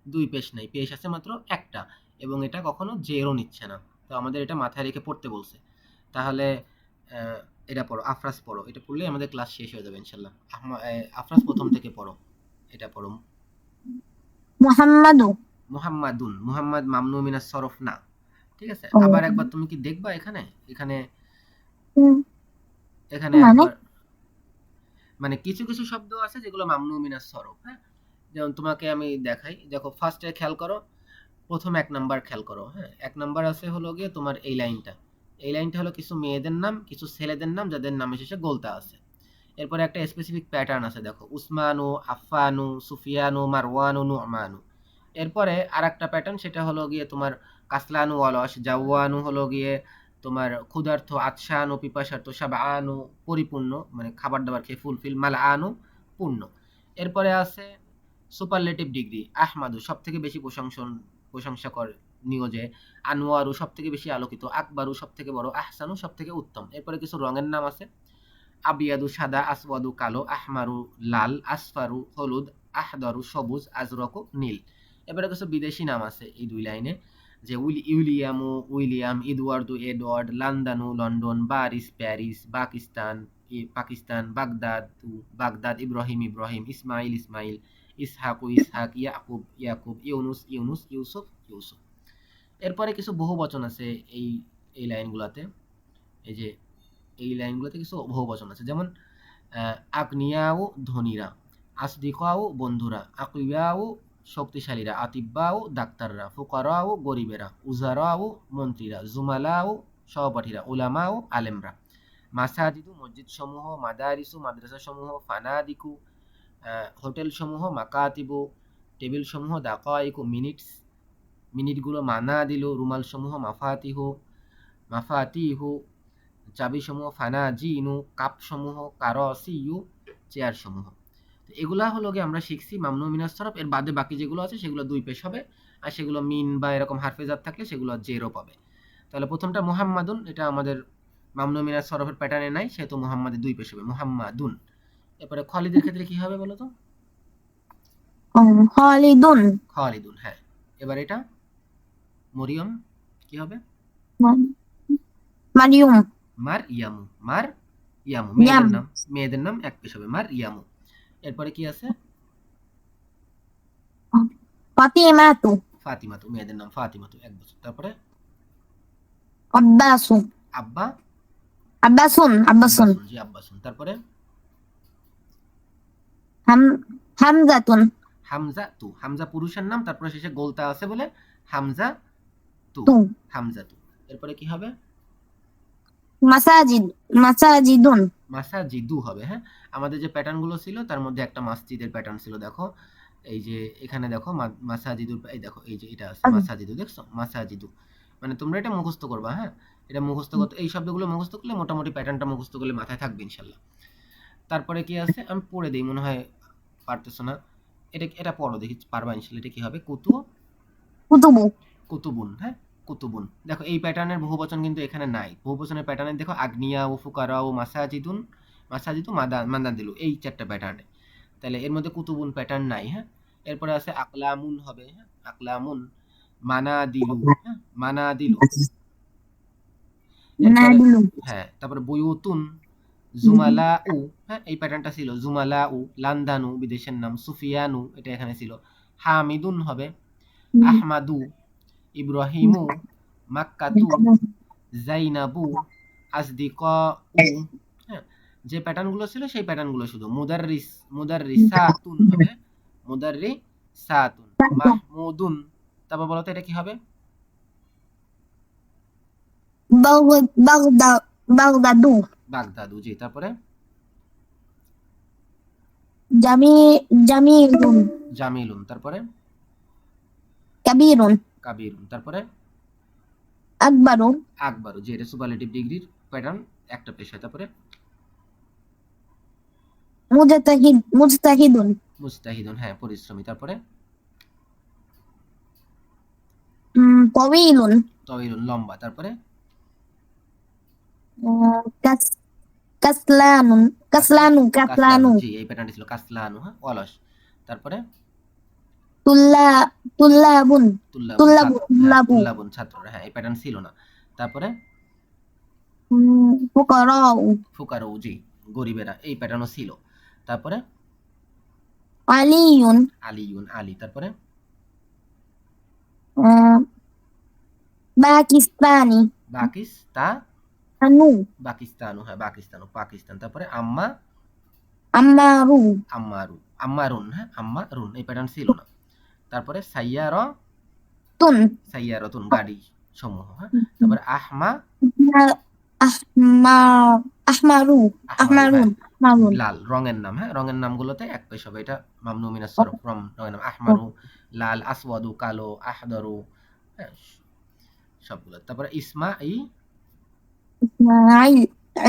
দুই পেশ নাই, পেশ আছে মাত্র একটা, এবং এটা কখনো জেরও নিচ্ছে না। তো আমাদের এটা মাথায় রেখে পড়তে বলছে। তাহলে এটা পড়ো, আফরাজ পড়ো, এটা পড়লেই আমাদের ক্লাস শেষ হয়ে যাবে ইনশাল্লাহ। আফরাজ প্রথম থেকে পড়ো, এটা পড়ো। মুহাম্মাদু মুহাম্মাদুন, মুহাম্মদ মামনু মিনাস সরফ না। ঠিক আছে, ও, আবার একবার তুমি কি দেখবা এখানে, এখানে হুম, এখানে মানে একবার, মানে কিছু কিছু শব্দ আছে যেগুলো মামনু মিনাস সরফ, হ্যাঁ। যেমন তোমাকে আমি দেখাই, দেখো ফার্স্টে খেয়াল করো, প্রথম এক নাম্বার খেয়াল করো, হ্যাঁ। এক নাম্বার আছে হলো গিয়ে তোমার এই লাইনটা, এই লাইনটা হলো কিছু মেয়েদের নাম, কিছু ছেলেদের নাম যাদের নামের শেষে গোলতা আছে। এরপরে একটা স্পেসিফিক প্যাটার্ন আছে, দেখো উসমানু, আফফানু, সুফিয়ানু, মারওয়ানু, নু'মানু। এরপরে আরেকটা প্যাটার্ন, সেটা হলো গিয়ে তোমার কাসলানু, অলস, জাওয়ানু হলো গিয়ে তোমার ক্ষুধার্ত, আতশানু পিপাসার্ত, শাবআনু পরিপূর্ণ মানে খাবার দাবার খেয়ে ফুলফিল, মালআনু পূর্ণ। এরপরে আছে সুপারলেটিভ ডিগ্রি, আহমাদু সবথেকে বেশি প্রশংসা করে নিয়োজে, আনোয়ারু সবথেকে বেশি আলোকিত, আকবারু সবথেকে বড়, আহসানু সবথেকে উত্তম। এরপরে কিছু রঙের নাম আছে, আবিয়াদু সাদা, আসওয়াদু কালো, আহমারু লাল, আসফারু হলুদ, আহদারু সবুজ, আজরকু নীল। এবারে কিছু বিদেশি নাম আছে এই দুই লাইনে, যে উইলিয়ামু উইলিয়াম, ইদওয়ার্দু এডওয়ার্ড, লন্ডনু লন্ডন, বারিস Paris, Pakistan, Baghdad, Ibrahim Ibrahim, Ismail Ismail, ইসহাকু Ishaq, Yaqub Yaqub, Yunus Yunus, Yusuf Yusuf. এরপরে কিছু বহু বচন আছে এই এই লাইনগুলোতে, এই যে এই লাইনগুলোতে কিছু বহুবচন আছে, যেমন আগনিয়াও ধনীরা, আসদিকাও বন্ধুরা, আকিয়াও শক্তিশালীরা, আতিব্বাও ডাক্তাররা, ফুকারাও গরিবেরা, উজারাও মন্ত্রীরা, জুমালাও সহপাঠীরা, উলামাও আলেমরা। মাসাজিদু মসজিদ সমূহ, মাদারিসু মাদ্রাসা সমূহ, ফানাদিকু হোটেল সমূহ, মাকাতিবু টেবিল সমূহ, দাকাইকু মিনিটগুলো, মানাদিলু রুমাল সমূহ, মাফাতিহু চাবিসমূহ, ফানাজিনু কাপসমূহ, কারসিয়ু চেয়ারসমূহ। তো এগুলা হলো গিয়ে আমরা শিখছি মামনু মিনাস সরফ। এর বাদে বাকি যেগুলো আছে সেগুলো দুই পেশ হবে, আর সেগুলো মিন বা এরকম হারফে জাত থাকলে সেগুলো জেরো পাবে। তাহলে প্রথমটা মুহাম্মাদুন, এটা আমাদের মামনু মিনাস সরফের প্যাটার্নে নাই, সেহেতু মুহাম্মাদের দুই পেশ হবে, মুহাম্মাদুন। এরপরে খালিদের ক্ষেত্রে কি হবে বলো তো? খালিদুন, খালিদুন, হ্যাঁ। এবার এটা মরিয়ম কি হবে? মারিয়ম, মার ইয়ামু, মার ইয়ামু, ইয়াম, মেয়েদের নাম এক পেশ হবে, মার ইয়ামু। এরপরে কি আছে? ফাতিমাতু, ফাতিমাতু, মেয়েদের নাম ফাতিমাতু, 1 বছর। তারপরে আব্বাসু, আব্বা, আব্বাসুন, আব্বাসুন, জি আব্বাসুন। তারপরে হাম হামজাতুন, হামজা তু, হামজা পুরুষের নাম, তারপরে শেষে গোলতা আছে বলে হামজা তু, তু, হামজা তু। এরপরে কি হবে? মাসাজিদ, মাসাজিদুন, মাসাজিদু হবে, হ্যাঁ। আমাদের যে প্যাটার্ন গুলো ছিল তার মধ্যে একটা মসজিদের প্যাটার্ন ছিল, দেখো এই যে এখানে দেখো মাসাজিদুর, এই দেখো এই যে এটা আছে মাসাজিদু, দেখছো মাসাজিদু, মানে তোমরা এটা মুখস্থ করবা, হ্যাঁ। এটা মুখস্থ করতে, এই শব্দগুলো মুখস্থ করলে মোটামুটি প্যাটার্নটা মুখস্থ করলে মাথায় থাকবে ইনশাল্লাহ। তারপরে কি আছে আমি পড়ে দিই, মনে হয় পারতেছো না। এটা এটা পড়ো দেখি পারবা ইনশাল্লাহ। এটা কি হবে? কুতুবু, কুতুবুন, হ্যাঁ। কুতুবুন, দেখো এই প্যাটার্নের বহুবচন কিন্তু এখানে নাই। বহুবচনের প্যাটার্নে দেখো আগনিয়া ও ফুকারা ও মাসাজিদুন, মাসাজিদু মাদাদিলু, এই 4টা প্যাটার্নে। তাহলে এর মধ্যে কুতুবুন প্যাটার্ন নাই, হ্যাঁ। এরপরে আছে আকলামুন হবে, হ্যাঁ, আকলামুন, মানাদিলু, হ্যাঁ, মানাদিলু। এরপরে নাদিলু, হ্যাঁ, তারপরে বুয়ুতুন, জুমালাউ, হ্যাঁ, এই প্যাটার্নটা ছিল জুমালাউ, লান্দানু বিদেশের নাম, সুফিয়ানু এটা এখানে ছিল, হামিদুন হবে, আহমাদু, ইব্রাহিমু, মাক্কাতু, জাইনাবু, আসদিকাউ, হ্যাঁ। যে প্যাটার্নগুলো ছিল সেই প্যাটার্নগুলো শুধু। মুদাররিসাতুন হবে, মুদাররিসাতুন, মাহমুদুন। তারপর বলো তো এটা কি হবে? বাগদাদু, বাগদাদু, জি। তারপরে জামি জামিলুন, জামিলুন, তারপরে কাবীরুন, কাবিরুন, তারপরে আকবারু, আকবরু, জি। এটা সুপারলেটিভ ডিগ্রির প্যাটার্ন, একটা পেশা। তারপরে মুজতাহিদুন, মুজতাহিদুন, হ্যাঁ, পরিশ্রমী। তারপরে তাওয়ীলুন, তওয়ীলুন, লম্বা। তারপরে কাস কাসলানুন, কাসলানু, কাসলানু, জি। এই প্যাটার্নটি ছিল কাসলানু, হ্যাঁ, অলস। তারপরে তুল্লা তুল্লাবুন, তুল্লাবুন, তুল্লাবু, ছাত্র, হ্যাঁ, তুল্লাবু, তুল্লাবুন, ছাত্ররা, হ্যাঁ, এই প্যাটার্ন ছিল না। তারপরে ফুকারাউ, ফুকারু, জি, গরিবেরা, এই প্যাটার্নও ছিল। তারপরে আলিয়ুন, আলিউন, আলী। তারপরে বাকিস্তানি, আনু, বাকিস্তানু, হ্যাঁ বাকিস্তানু, পাকিস্তান। তারপরে আম্মা, আমারু, আম্মারু, আম্মারুন, হ্যাঁ আম্মারুন, এই প্যাটার্ন ছিল না। তারপরে তুন, সাইয়ারতুন, গাড়ি সমূহ, হ্যাঁ। তারপরে আহমার, আহমারু, আহমারু, হ্যাঁ আহমারুন, আহমারুন, লাল, রঙের নাম, হ্যাঁ রঙের নামগুলোতে এক পেশ হবে, এটা মামনু মিনাস সরফ, রঙের নাম আহমারু, লাল, আসওয়াদু, কালো, আহদারু, হ্যাঁ সবগুলো। তারপরে ইসমাইল,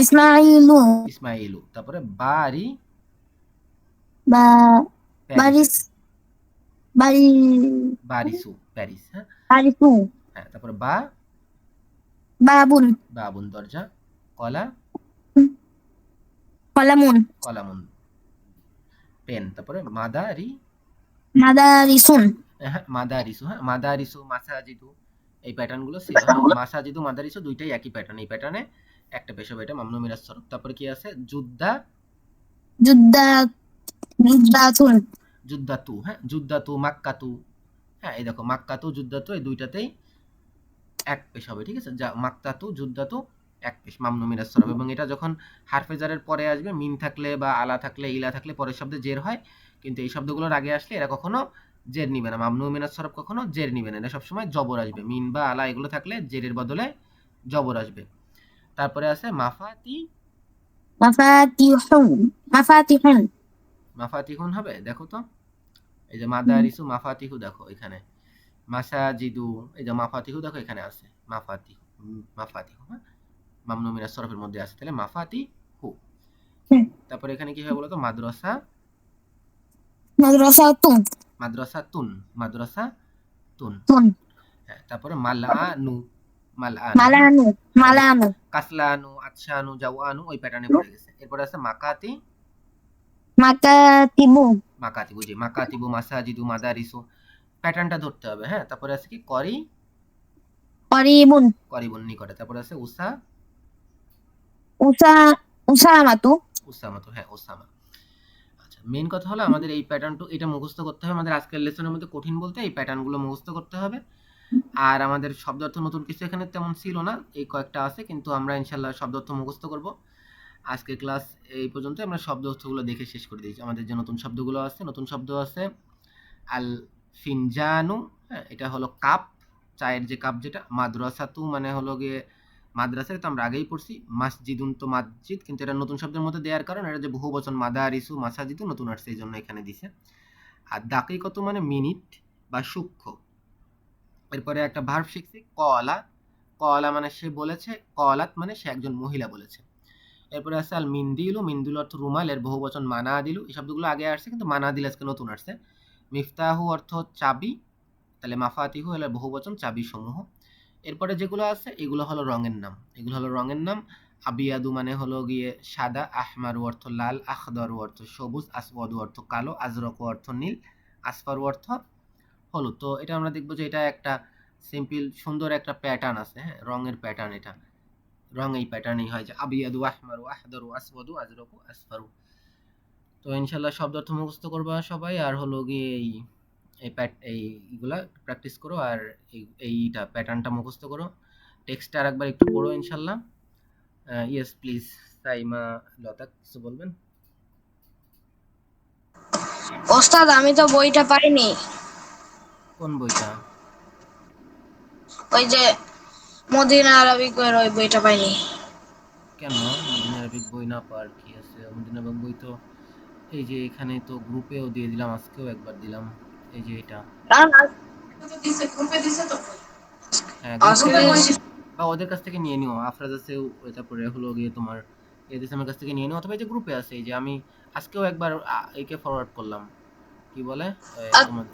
ইসমাইলু, ইসমাইলু। তারপরে বা প্যারিস, বারিস, বারি, প্যারিস, হ্যাঁ। বারিসু, হ্যাঁ, তারপরে বাবুন, বাবুন, দরজা। কলা, কলামুন, কলামুন, পেন। তারপরে মাদারিসুন, হ্যাঁ মাদারিসু, হ্যাঁ মাদারিসু, মাসাজিদু, এই প্যাটার্ন গুলো ছিল, হ্যাঁ মাসাজিদু, মাদারিসু দুইটাই একই প্যাটার্ন, এই প্যাটার্নে একটা পেশ হবে, এটা মামনু মিনাস সরফ। তারপরে কি আছে? জুদ্দা, জুদ্দাতুন, যুদ্দাতু, হ্যাঁ যুদ্দাতু, মাক্কাতু, হ্যাঁ এই দেখো মাক্কাতু, যুদ্দাতু, এই দুইটাতেই এক পেশ হবে, ঠিক আছে। যা মাক্তাতু, যুদ্দাতু, এক পেশ, মামনু মিনাস সরফ। এবং এটা যখন হারফে জারের পরে আসবে, মিন থাকলে বা আলা থাকলে, ইলা থাকলে পরের শব্দে জের হয়, কিন্তু এই শব্দগুলোর আগে আসলে এরা কখনো জের নিবে না, মামনু মিনাস সরফ কখনো জের নিবে না, এটা সবসময় জবর আসবে, মিন বা আলা এগুলো থাকলে জেরের বদলে জবর আসবে। তারপরে আছে মাফাতিহুন, মাফাতিহুন, মাফাতিহুন হবে, দেখো তো, এই যে মাদারিসু, মাফাতিহু, দেখো এখানে মাসাজিদু, এই যে মাফাতিহু, দেখো এখানে আছে মাফাতিহু, মাফাতিহু, হ্যাঁ মামনু মিনাস সরফের মধ্যে আছে, তাহলে মাফাতিহু। তারপরে এখানে কি হয় বলতো? মাদ্রাসাতুন, মাদ্রাসাতুন, মাদ্রাসাতুন, তুন, হ্যাঁ। তারপরে মালআনু, হ্যাঁ মালানু, মালানু, কাসলানু, আতশানু, জাওয়ানু, ওই প্যাটার্নে পড়ে গেছে। এরপরে আছে মাকাতিবু, মাকাতিবু, জি মাকাতিবু, মাসাজিদু, মাদারিসু, প্যাটার্নটা ধরতে হবে, হ্যাঁ। তারপরে আছে কি করিবুন, করিবুন, নিকটে। তারপরে আছে উসা, উসামাতু, উসামাতু, হ্যাঁ ওসামা। আচ্ছা, মেইন কথা হলো আমাদের এই প্যাটার্নটা, এটা মুখস্থ করতে হবে আমাদের। আজকের লেসনের মধ্যে কঠিন বলতে এই প্যাটার্নগুলো মুখস্থ করতে হবে। আর আমাদের শব্দার্থ নতুন কিছু এখানে তেমন ছিল না, এই কয়েকটা আছে, কিন্তু আমরা ইনশাল্লাহ শব্দার্থ মুখস্থ করব। আজকের ক্লাস এই পর্যন্ত, আমরা শব্দ অর্থগুলো দেখে শেষ করে দিয়েছি। আমাদের যে নতুন শব্দগুলো আছে, নতুন শব্দ আছে আল ফিনজানু, হ্যাঁ এটা হলো কাপ, চায়ের যে কাপ, যেটা মাদ্রাসাতু মানে হলো গিয়ে মাদ্রাসা, তো আমরা আগেই পড়ছি। মাসজিদুন তো মসজিদ, কিন্তু এটা নতুন শব্দের মধ্যে দেওয়ার কারণ এটা যে বহু বচন, মাদারিসু, মাসাজিদু নতুন আসছে, এই জন্য এখানে দিছে। আর দাকিকত মানে মিনিট বা সূক্ষ্ম। এরপরে একটা ভার্ব শিখছি কলা মানে সে বলেছে, কলাত মানে সে একজন মহিলা বলেছে। এরপরে আছে আল মিন্দিলু, মিন্দিল অর্থ রুমাল, এর বহু বচন মানাদিলু, এই শব্দগুলো আগে আসছে, কিন্তু মানাদিল আজকে নতুন আসছে। মিফতাহু অর্থ চাবি, তাহলে মাফাতিহু এর বহু বচন চাবি সমূহ। এরপরে যেগুলো আছে এগুলো হলো রঙের নাম, এগুলো হলো রঙের নাম। আবিয়াদু মানে হলো গিয়ে সাদা, আহমারু অর্থ লাল, আখদারু অর্থ সবুজ, আসওয়াদু অর্থ কালো, আজরকু অর্থ নীল, আসফারু অর্থ হলুদ। তো এটা আমরা দেখবো যে এটা একটা সিম্পল সুন্দর একটা প্যাটার্ন আছে, হ্যাঁ রঙের প্যাটার্ন, এটা রং এই প্যাটার্নই হয়, যে আবিয়াদু, আহমারু, আহদারু, আসওয়াদু, আজরকু, আসফারু। তো ইনশাল্লাহ শব্দ অর্থ মুখস্থ করবা সবাই, আর হলো গিয়ে এইগুলা প্র্যাকটিস করো, আর এইটা প্যাটার্নটা মুখস্থ করো। টেক্সটটা আরেকবার একটু পড়ো ইনশাল্লাহ। ইয়েস প্লিজ, সাইমা, লতা কিছু বলবেন? ওস্তাদ আমি তো বইটা পাইনি। কোন বইটা? ওই যে মদিনা আরবিক এর ওই বইটা পাইনি। কেন মদিনা আরবিক বই না পাওয়ার কি আছে? মদিনা আরবিক বই তো এই যে এখানে তো গ্রুপেও দিয়ে দিলাম, আজকেও একবার দিলাম, এই যে এটা। হ্যাঁ গ্রুপে বা ওদের কাছ থেকে নিয়ে নিও, আফরাজ আছে, তারপরে হলো গিয়ে তোমার এদের কাছ থেকে নিয়ে নিও, অথবা এই যে গ্রুপে আছে, এই যে আমি আজকেও একবার একে ফরওয়ার্ড করলাম, কি বলে তোমার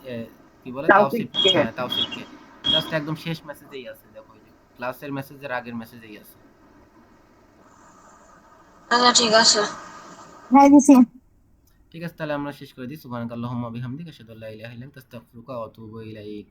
কি বলে, তাওসিফকে, হ্যাঁ তাওসিফকে, জাস্ট একদম শেষ মেসেজেই আছে, দেখো এই যে ক্লাসের মেসেজের আগের মেসেজেই আছে। আচ্ছা ঠিক আছে, হ্যাঁ দিছি। ঠিক আছে, তাহলে আমরা শেষ করে দিই। সুবহানাকাল্লাহুম্মা বিহামদিকা আশহাদু আল্লা ইলাহা ইল্লা আনতা আস্তাগফিরুকা ওয়া আতুবু ইলাইক।